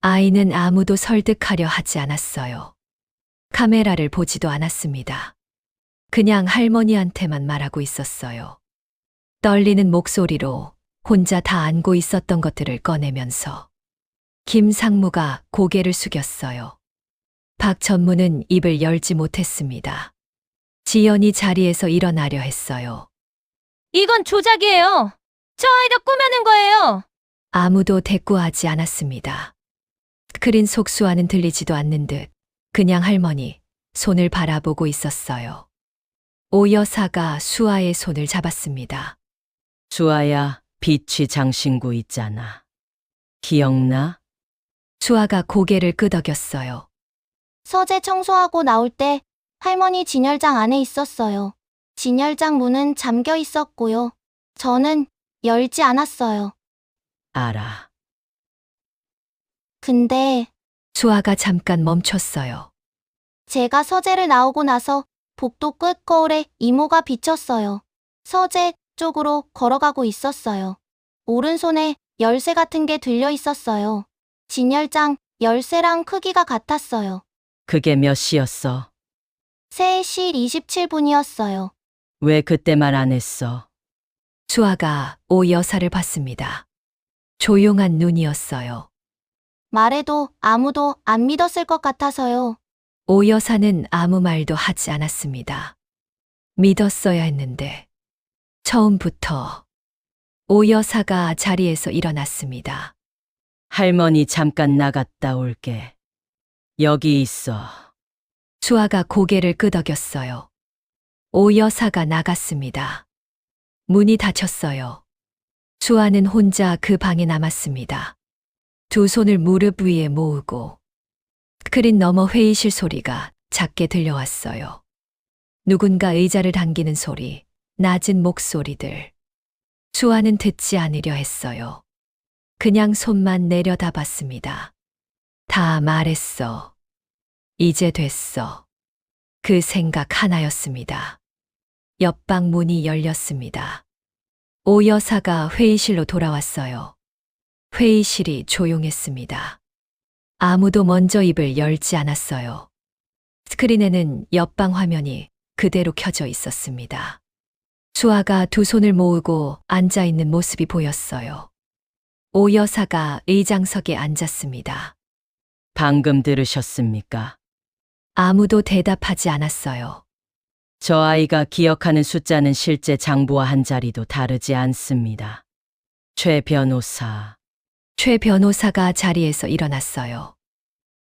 아이는 아무도 설득하려 하지 않았어요. 카메라를 보지도 않았습니다. 그냥 할머니한테만 말하고 있었어요. 떨리는 목소리로 혼자 다 안고 있었던 것들을 꺼내면서 김상무가 고개를 숙였어요. 박 전무는 입을 열지 못했습니다. 지연이 자리에서 일어나려 했어요. 이건 조작이에요. 저 아이가 꾸며낸 거예요. 아무도 대꾸하지 않았습니다. 스크린 속 수아는 들리지도 않는 듯 그냥 할머니 손을 바라보고 있었어요. 오 여사가 수아의 손을 잡았습니다. 수아야, 비취 장신구 있잖아. 기억나? 수아가 고개를 끄덕였어요. 서재 청소하고 나올 때 할머니 진열장 안에 있었어요. 진열장 문은 잠겨 있었고요. 저는 열지 않았어요. 알아. 근데 수아가 잠깐 멈췄어요. 제가 서재를 나오고 나서 복도 끝 거울에 이모가 비쳤어요. 서재 쪽으로 걸어가고 있었어요. 오른손에 열쇠 같은 게 들려 있었어요. 진열장 열쇠랑 크기가 같았어요. 그게 몇 시였어? 3시 27분이었어요. 왜 그때 말 안 했어? 수아가 오 여사를 봤습니다. 조용한 눈이었어요. 말해도 아무도 안 믿었을 것 같아서요. 오 여사는 아무 말도 하지 않았습니다. 믿었어야 했는데. 처음부터 오 여사가 자리에서 일어났습니다. 할머니 잠깐 나갔다 올게. 여기 있어. 수아가 고개를 끄덕였어요. 오 여사가 나갔습니다. 문이 닫혔어요. 수아는 혼자 그 방에 남았습니다. 두 손을 무릎 위에 모으고 스크린 너머 회의실 소리가 작게 들려왔어요. 누군가 의자를 당기는 소리, 낮은 목소리들. 수아는 듣지 않으려 했어요. 그냥 손만 내려다봤습니다. 다 말했어. 이제 됐어. 그 생각 하나였습니다. 옆방 문이 열렸습니다. 오 여사가 회의실로 돌아왔어요. 회의실이 조용했습니다. 아무도 먼저 입을 열지 않았어요. 스크린에는 옆방 화면이 그대로 켜져 있었습니다. 수아가 두 손을 모으고 앉아 있는 모습이 보였어요. 오 여사가 의장석에 앉았습니다. 방금 들으셨습니까? 아무도 대답하지 않았어요. 저 아이가 기억하는 숫자는 실제 장부와 한 자리도 다르지 않습니다. 최 변호사. 최 변호사가 자리에서 일어났어요.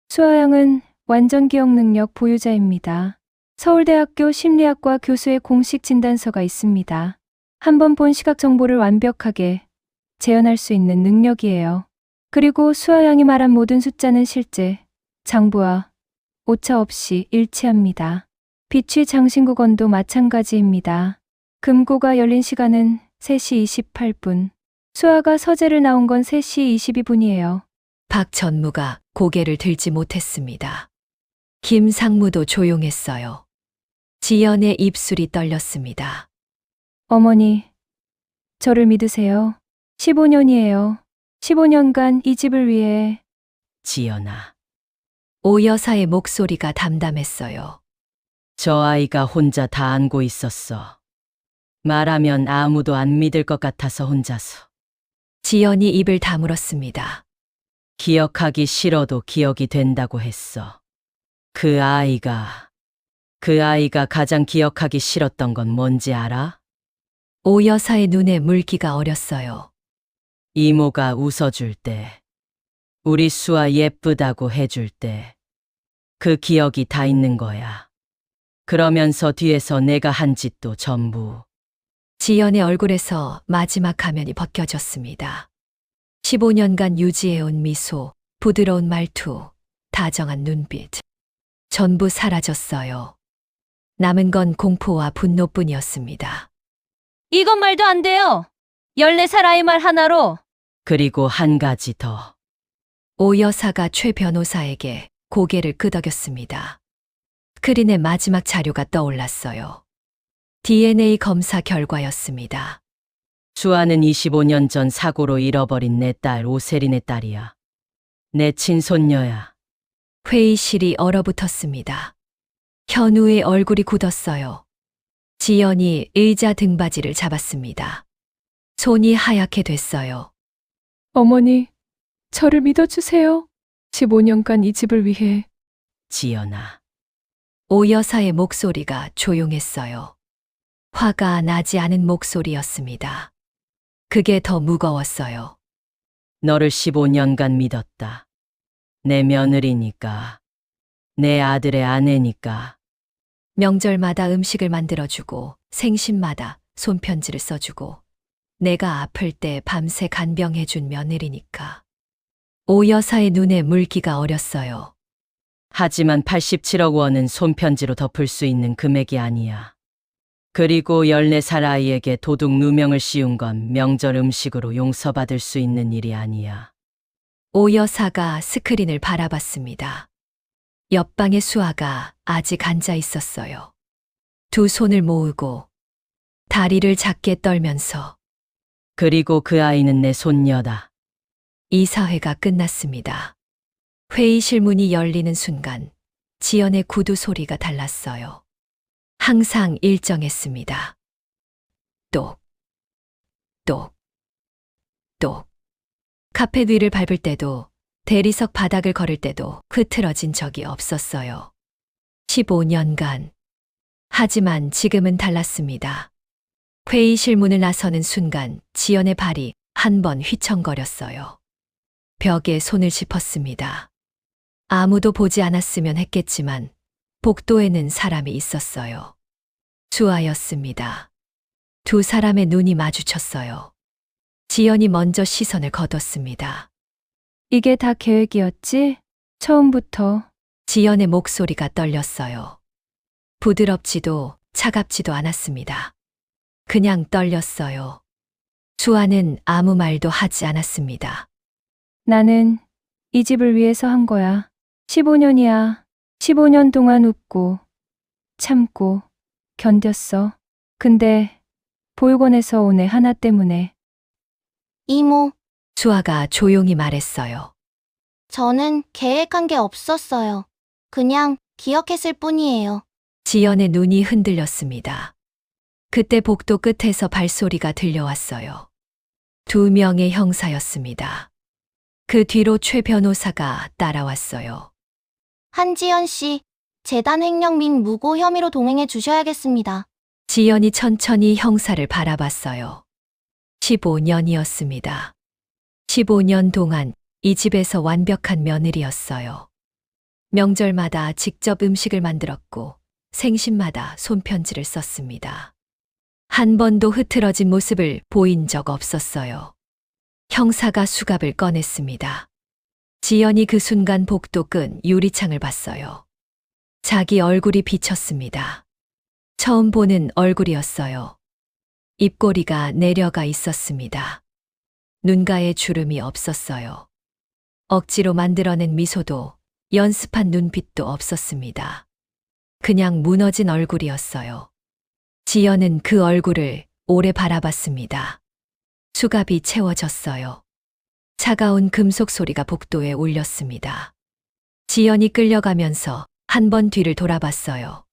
수아 양은 완전 기억 능력 보유자입니다. 서울대학교 심리학과 교수의 공식 진단서가 있습니다. 한 번 본 시각 정보를 완벽하게 재현할 수 있는 능력이에요. 그리고 수아 양이 말한 모든 숫자는 실제 장부와 오차 없이 일치합니다. 비취 장신구 건도 마찬가지입니다. 금고가 열린 시간은 3시 28분. 수아가 서재를 나온 건 3시 22분이에요. 박 전무가 고개를 들지 못했습니다. 김상무도 조용했어요. 지연의 입술이 떨렸습니다. 어머니, 저를 믿으세요. 15년이에요. 15년간 이 집을 위해. 지연아. 오 여사의 목소리가 담담했어요. 저 아이가 혼자 다 안고 있었어. 말하면 아무도 안 믿을 것 같아서 혼자서. 지연이 입을 다물었습니다. 기억하기 싫어도 기억이 된다고 했어. 그 아이가 가장 기억하기 싫었던 건 뭔지 알아? 오 여사의 눈에 물기가 어렸어요. 이모가 웃어줄 때, 우리 수아 예쁘다고 해줄 때, 그 기억이 다 있는 거야. 그러면서 뒤에서 내가 한 짓도 전부. 지연의 얼굴에서 마지막 가면이 벗겨졌습니다. 15년간 유지해온 미소, 부드러운 말투, 다정한 눈빛. 전부 사라졌어요. 남은 건 공포와 분노뿐이었습니다. 이건 말도 안 돼요. 14살 아이 말 하나로. 그리고 한 가지 더. 오 여사가 최 변호사에게 고개를 끄덕였습니다. 스크린에 마지막 자료가 떠올랐어요. DNA 검사 결과였습니다. 수아는 25년 전 사고로 잃어버린 내 딸 오세린의 딸이야. 내 친손녀야. 회의실이 얼어붙었습니다. 현우의 얼굴이 굳었어요. 지연이 의자 등받이를 잡았습니다. 손이 하얗게 됐어요. 어머니, 저를 믿어주세요. 15년간 이 집을 위해. 지연아. 오 여사의 목소리가 조용했어요. 화가 나지 않은 목소리였습니다. 그게 더 무거웠어요. 너를 15년간 믿었다. 내 며느리니까. 내 아들의 아내니까. 명절마다 음식을 만들어주고 생신마다 손편지를 써주고 내가 아플 때 밤새 간병해준 며느리니까. 오 여사의 눈에 물기가 어렸어요. 하지만 87억 원은 손편지로 덮을 수 있는 금액이 아니야. 그리고 14살 아이에게 도둑 누명을 씌운 건 명절 음식으로 용서받을 수 있는 일이 아니야. 오 여사가 스크린을 바라봤습니다. 옆방의 수아가 아직 앉아 있었어요. 두 손을 모으고 다리를 작게 떨면서. 그리고 그 아이는 내 손녀다. 이사회가 끝났습니다. 회의실 문이 열리는 순간 지연의 구두 소리가 달랐어요. 항상 일정했습니다. 똑, 똑, 똑. 카페 뒤를 밟을 때도 대리석 바닥을 걸을 때도 흐트러진 적이 없었어요. 15년간. 하지만 지금은 달랐습니다. 회의실 문을 나서는 순간 지연의 발이 한 번 휘청거렸어요. 벽에 손을 짚었습니다. 아무도 보지 않았으면 했겠지만 복도에는 사람이 있었어요. 수아였습니다. 두 사람의 눈이 마주쳤어요. 지연이 먼저 시선을 거뒀습니다. 이게 다 계획이었지? 처음부터. 지연의 목소리가 떨렸어요. 부드럽지도 차갑지도 않았습니다. 그냥 떨렸어요. 수아는 아무 말도 하지 않았습니다. 나는 이 집을 위해서 한 거야. 15년이야. 15년 동안 웃고, 참고, 견뎠어. 근데 보육원에서 온 애 하나 때문에. 이모, 수아가 조용히 말했어요. 저는 계획한 게 없었어요. 그냥 기억했을 뿐이에요. 지연의 눈이 흔들렸습니다. 그때 복도 끝에서 발소리가 들려왔어요. 2명의 형사였습니다. 그 뒤로 최 변호사가 따라왔어요. 한지연 씨, 재단 횡령 및 무고 혐의로 동행해 주셔야겠습니다. 지연이 천천히 형사를 바라봤어요. 15년이었습니다. 15년 동안 이 집에서 완벽한 며느리였어요. 명절마다 직접 음식을 만들었고 생신마다 손편지를 썼습니다. 한 번도 흐트러진 모습을 보인 적 없었어요. 형사가 수갑을 꺼냈습니다. 지연이 그 순간 복도 끝 유리창을 봤어요. 자기 얼굴이 비쳤습니다. 처음 보는 얼굴이었어요. 입꼬리가 내려가 있었습니다. 눈가에 주름이 없었어요. 억지로 만들어낸 미소도 연습한 눈빛도 없었습니다. 그냥 무너진 얼굴이었어요. 지연은 그 얼굴을 오래 바라봤습니다. 수갑이 채워졌어요. 차가운 금속 소리가 복도에 울렸습니다. 지연이 끌려가면서 한 번 뒤를 돌아봤어요.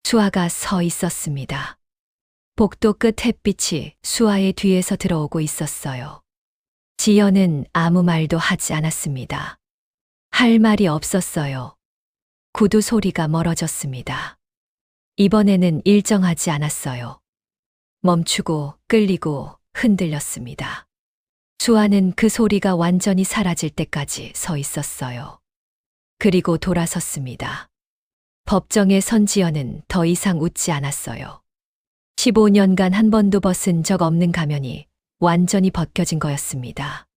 수아가 서 있었습니다. 복도 끝 햇빛이 수아의 뒤에서 들어오고 있었어요. 지연은 아무 말도 하지 않았습니다. 할 말이 없었어요. 구두 소리가 멀어졌습니다. 이번에는 일정하지 않았어요. 멈추고 끌리고 흔들렸습니다. 수아는 그 소리가 완전히 사라질 때까지 서 있었어요. 그리고 돌아섰습니다. 법정에 선 지연은 더 이상 웃지 않았어요. 15년간 한 번도 벗은 적 없는 가면이 완전히 벗겨진 거였습니다.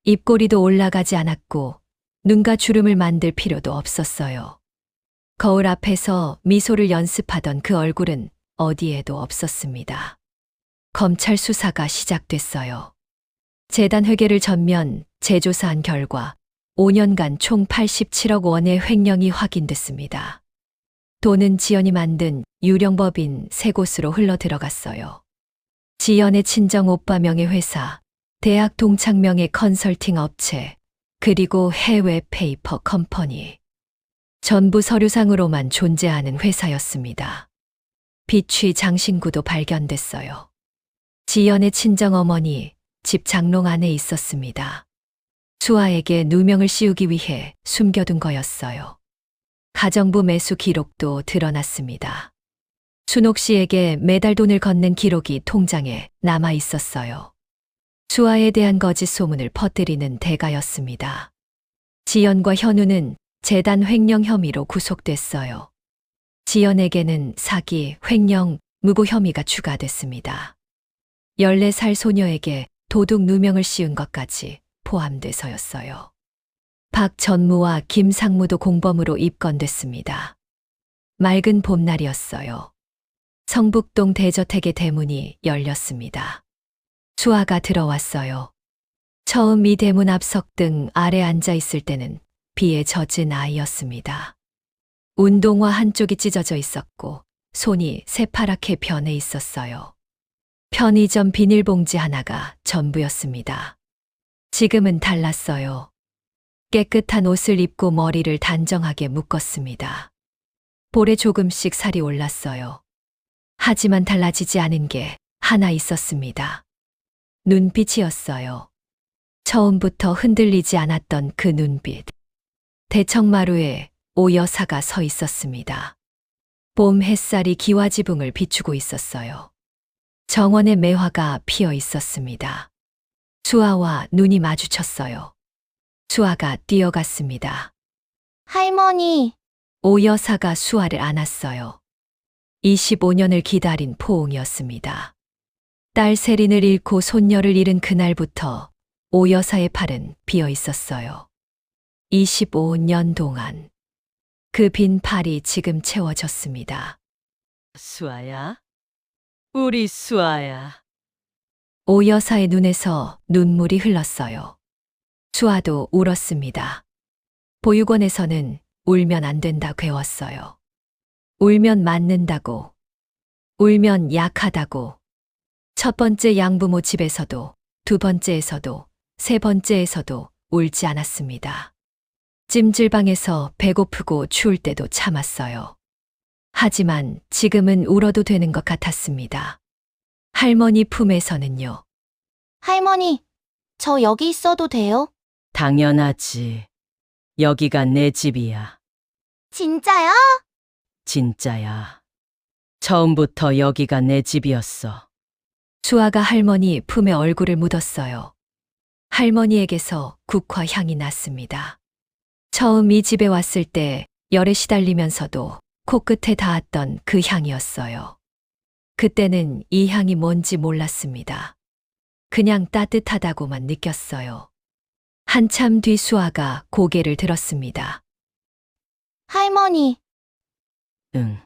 입꼬리도 올라가지 않았고 눈과 주름을 만들 필요도 없었어요. 거울 앞에서 미소를 연습하던 그 얼굴은 어디에도 없었습니다. 검찰 수사가 시작됐어요. 재단 회계를 전면 재조사한 결과 5년간 총 87억 원의 횡령이 확인됐습니다. 돈은 지연이 만든 유령법인 세 곳으로 흘러 들어갔어요. 지연의 친정 오빠 명의 회사, 대학 동창 명의 컨설팅 업체, 그리고 해외 페이퍼 컴퍼니. 전부 서류상으로만 존재하는 회사였습니다. 비취 장신구도 발견됐어요. 지연의 친정어머니 집 장롱 안에 있었습니다. 수아에게 누명을 씌우기 위해 숨겨둔 거였어요. 가정부 매수 기록도 드러났습니다. 순옥 씨에게 매달 돈을 걷는 기록이 통장에 남아 있었어요. 수아에 대한 거짓 소문을 퍼뜨리는 대가였습니다. 지연과 현우는 재단 횡령 혐의로 구속됐어요. 지연에게는 사기, 횡령, 무고 혐의가 추가됐습니다. 14살 소녀에게 도둑 누명을 씌운 것까지 포함돼서였어요. 박 전무와 김 상무도 공범으로 입건됐습니다. 맑은 봄날이었어요. 성북동 대저택의 대문이 열렸습니다. 수아가 들어왔어요. 처음 이 대문 앞 석등 아래 앉아 있을 때는 비에 젖은 아이였습니다. 운동화 한쪽이 찢어져 있었고 손이 새파랗게 변해 있었어요. 편의점 비닐봉지 하나가 전부였습니다. 지금은 달랐어요. 깨끗한 옷을 입고 머리를 단정하게 묶었습니다. 볼에 조금씩 살이 올랐어요. 하지만 달라지지 않은 게 하나 있었습니다. 눈빛이었어요. 처음부터 흔들리지 않았던 그 눈빛. 대청마루에 오 여사가 서 있었습니다. 봄 햇살이 기와 지붕을 비추고 있었어요. 정원의 매화가 피어 있었습니다. 수아와 눈이 마주쳤어요. 수아가 뛰어갔습니다. 할머니, 오 여사가 수아를 안았어요. 25년을 기다린 포옹이었습니다. 딸 세린을 잃고 손녀를 잃은 그날부터 오 여사의 팔은 비어 있었어요. 25년 동안 그 빈 팔이 지금 채워졌습니다. 수아야? 우리 수아야. 오 여사의 눈에서 눈물이 흘렀어요. 수아도 울었습니다. 보육원에서는 울면 안 된다 괴웠어요. 울면 맞는다고, 울면 약하다고. 첫 번째 양부모 집에서도, 두 번째에서도, 세 번째에서도 울지 않았습니다. 찜질방에서 배고프고 추울 때도 참았어요. 하지만 지금은 울어도 되는 것 같았습니다. 할머니 품에서는요. 할머니, 저 여기 있어도 돼요? 당연하지. 여기가 내 집이야. 진짜요? 진짜야. 처음부터 여기가 내 집이었어. 수아가 할머니 품에 얼굴을 묻었어요. 할머니에게서 국화 향이 났습니다. 처음 이 집에 왔을 때 열에 시달리면서도 코끝에 닿았던 그 향이었어요. 그때는 이 향이 뭔지 몰랐습니다. 그냥 따뜻하다고만 느꼈어요. 한참 뒤 수아가 고개를 들었습니다. 할머니, 응.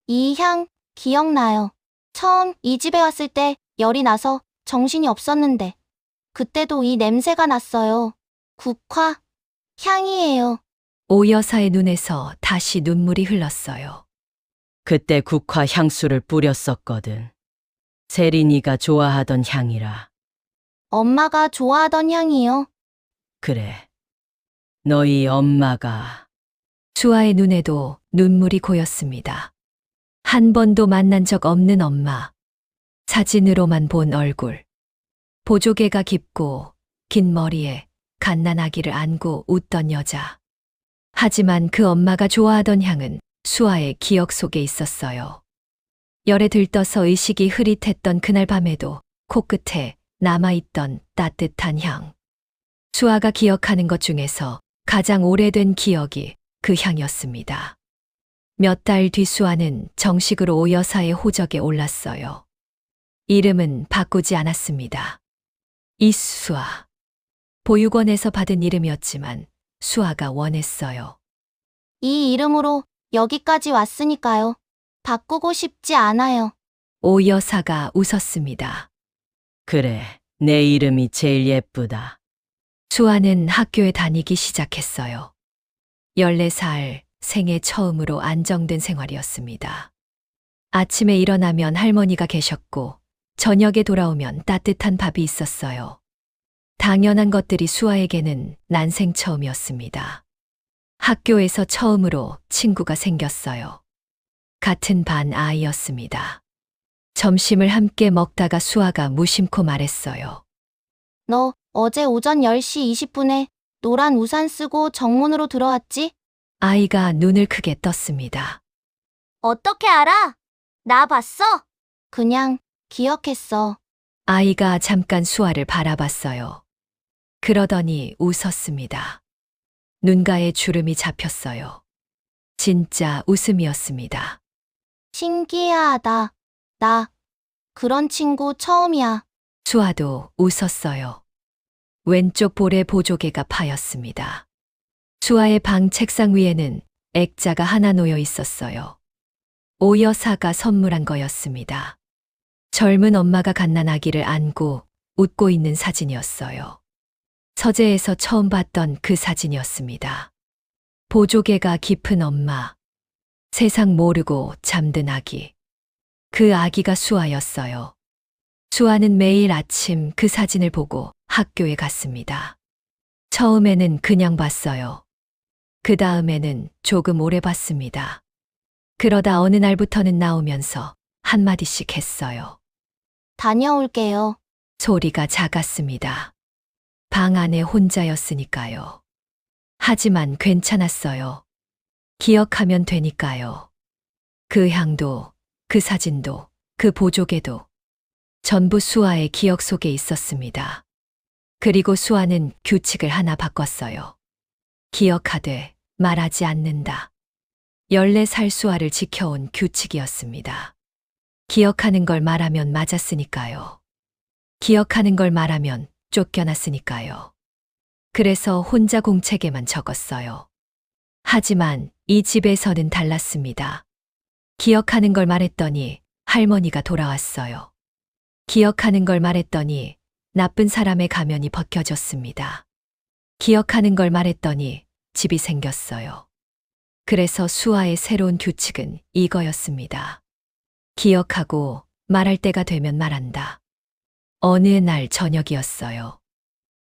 이 향 기억나요. 처음 이 집에 왔을 때 열이 나서 정신이 없었는데 그때도 이 냄새가 났어요. 국화 향이에요. 오 여사의 눈에서 다시 눈물이 흘렀어요. 그때 국화 향수를 뿌렸었거든. 세린이가 좋아하던 향이라. 엄마가 좋아하던 향이요. 그래. 너희 엄마가. 수아의 눈에도 눈물이 고였습니다. 한 번도 만난 적 없는 엄마. 사진으로만 본 얼굴. 보조개가 깊고 긴 머리에 갓난 아기를 안고 웃던 여자. 하지만 그 엄마가 좋아하던 향은 수아의 기억 속에 있었어요. 열에 들떠서 의식이 흐릿했던 그날 밤에도 코끝에 남아있던 따뜻한 향. 수아가 기억하는 것 중에서 가장 오래된 기억이 그 향이었습니다. 몇 달 뒤 수아는 정식으로 오 여사의 호적에 올랐어요. 이름은 바꾸지 않았습니다. 이수아. 보육원에서 받은 이름이었지만 수아가 원했어요. 이 이름으로 여기까지 왔으니까요. 바꾸고 싶지 않아요. 오 여사가 웃었습니다. 그래, 내 이름이 제일 예쁘다. 수아는 학교에 다니기 시작했어요. 14살 생애 처음으로 안정된 생활이었습니다. 아침에 일어나면 할머니가 계셨고 저녁에 돌아오면 따뜻한 밥이 있었어요. 당연한 것들이 수아에게는 난생 처음이었습니다. 학교에서 처음으로 친구가 생겼어요. 같은 반 아이였습니다. 점심을 함께 먹다가 수아가 무심코 말했어요. 너 어제 오전 10시 20분에 노란 우산 쓰고 정문으로 들어왔지? 아이가 눈을 크게 떴습니다. 어떻게 알아? 나 봤어? 그냥 기억했어. 아이가 잠깐 수아를 바라봤어요. 그러더니 웃었습니다. 눈가에 주름이 잡혔어요. 진짜 웃음이었습니다. 신기하다. 나 그런 친구 처음이야. 수아도 웃었어요. 왼쪽 볼에 보조개가 파였습니다. 수아의 방 책상 위에는 액자가 하나 놓여 있었어요. 오 여사가 선물한 거였습니다. 젊은 엄마가 갓난 아기를 안고 웃고 있는 사진이었어요. 서재에서 처음 봤던 그 사진이었습니다. 보조개가 깊은 엄마, 세상 모르고 잠든 아기. 그 아기가 수아였어요. 수아는 매일 아침 그 사진을 보고 학교에 갔습니다. 처음에는 그냥 봤어요. 그 다음에는 조금 오래 봤습니다. 그러다 어느 날부터는 나오면서 한마디씩 했어요. 다녀올게요. 소리가 작았습니다. 방 안에 혼자였으니까요. 하지만 괜찮았어요. 기억하면 되니까요. 그 향도, 그 사진도, 그 보조개도 전부 수아의 기억 속에 있었습니다. 그리고 수아는 규칙을 하나 바꿨어요. 기억하되 말하지 않는다. 14살 수아를 지켜온 규칙이었습니다. 기억하는 걸 말하면 맞았으니까요. 기억하는 걸 말하면 쫓겨났으니까요. 그래서 혼자 공책에만 적었어요. 하지만 이 집에서는 달랐습니다. 기억하는 걸 말했더니 할머니가 돌아왔어요. 기억하는 걸 말했더니 나쁜 사람의 가면이 벗겨졌습니다. 기억하는 걸 말했더니 집이 생겼어요. 그래서 수아의 새로운 규칙은 이거였습니다. 기억하고 말할 때가 되면 말한다. 어느 날 저녁이었어요.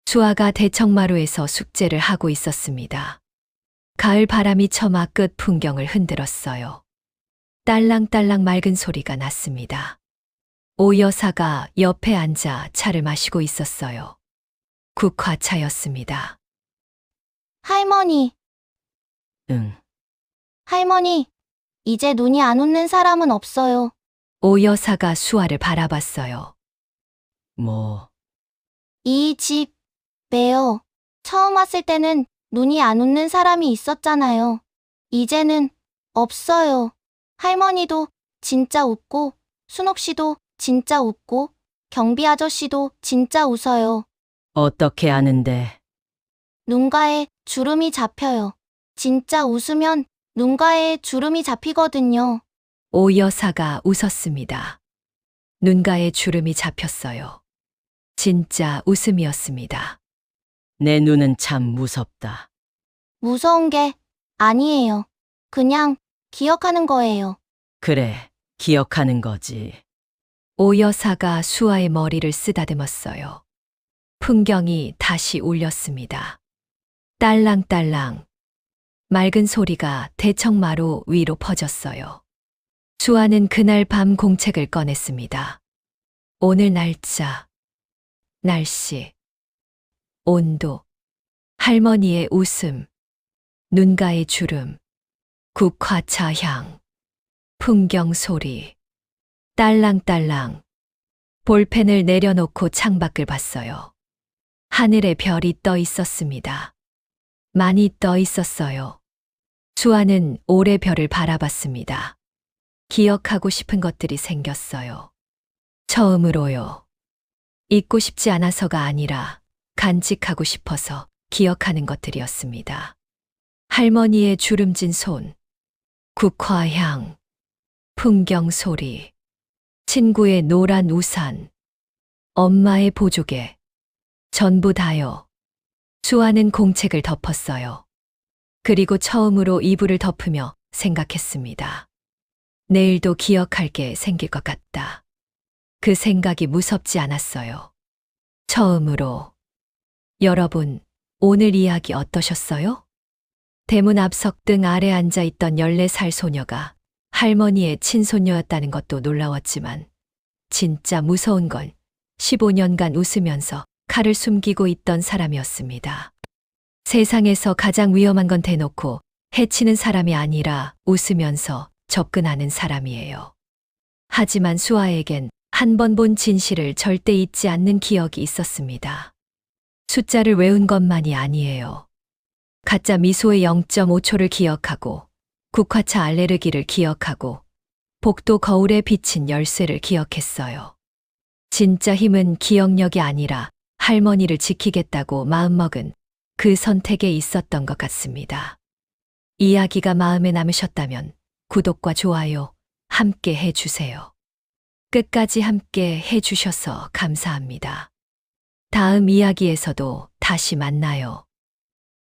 수아가 대청마루에서 숙제를 하고 있었습니다. 가을 바람이 처마 끝 풍경을 흔들었어요. 딸랑딸랑 맑은 소리가 났습니다. 오 여사가 옆에 앉아 차를 마시고 있었어요. 국화차였습니다. 할머니, 응, 할머니, 이제 눈이 안 웃는 사람은 없어요. 오 여사가 수아를 바라봤어요. 뭐, 이 집에요. 처음 왔을 때는 눈이 안 웃는 사람이 있었잖아요. 이제는 없어요. 할머니도 진짜 웃고, 순옥 씨도 진짜 웃고, 경비 아저씨도 진짜 웃어요. 어떻게 아는데? 눈가에 주름이 잡혀요. 진짜 웃으면 눈가에 주름이 잡히거든요. 오 여사가 웃었습니다. 눈가에 주름이 잡혔어요. 진짜 웃음이었습니다. 내 눈은 참 무섭다. 무서운 게 아니에요. 그냥 기억하는 거예요. 그래, 기억하는 거지. 오 여사가 수아의 머리를 쓰다듬었어요. 풍경이 다시 울렸습니다. 딸랑딸랑. 맑은 소리가 대청마루 위로 퍼졌어요. 수아는 그날 밤 공책을 꺼냈습니다. 오늘 날짜, 날씨, 온도, 할머니의 웃음, 눈가의 주름, 국화차 향, 풍경 소리, 딸랑딸랑. 볼펜을 내려놓고 창밖을 봤어요. 하늘에 별이 떠 있었습니다. 많이 떠 있었어요. 수아는 오래 별을 바라봤습니다. 기억하고 싶은 것들이 생겼어요. 처음으로요. 잊고 싶지 않아서가 아니라 간직하고 싶어서 기억하는 것들이었습니다. 할머니의 주름진 손, 국화향, 풍경 소리, 친구의 노란 우산, 엄마의 보조개, 전부 다요. 수아는 공책을 덮었어요. 그리고 처음으로 이불을 덮으며 생각했습니다. 내일도 기억할 게 생길 것 같다. 그 생각이 무섭지 않았어요. 처음으로. 여러분, 오늘 이야기 어떠셨어요? 대문 앞 석등 아래 앉아있던 14살 소녀가 할머니의 친손녀였다는 것도 놀라웠지만 진짜 무서운 건 15년간 웃으면서 칼을 숨기고 있던 사람이었습니다. 세상에서 가장 위험한 건 대놓고 해치는 사람이 아니라 웃으면서 접근하는 사람이에요. 하지만 수아에겐 한 번 본 진실을 절대 잊지 않는 기억이 있었습니다. 숫자를 외운 것만이 아니에요. 가짜 미소의 0.5초를 기억하고 국화차 알레르기를 기억하고 복도 거울에 비친 열쇠를 기억했어요. 진짜 힘은 기억력이 아니라 할머니를 지키겠다고 마음먹은 그 선택에 있었던 것 같습니다. 이야기가 마음에 남으셨다면 구독과 좋아요 함께 해주세요. 끝까지 함께 해주셔서 감사합니다. 다음 이야기에서도 다시 만나요.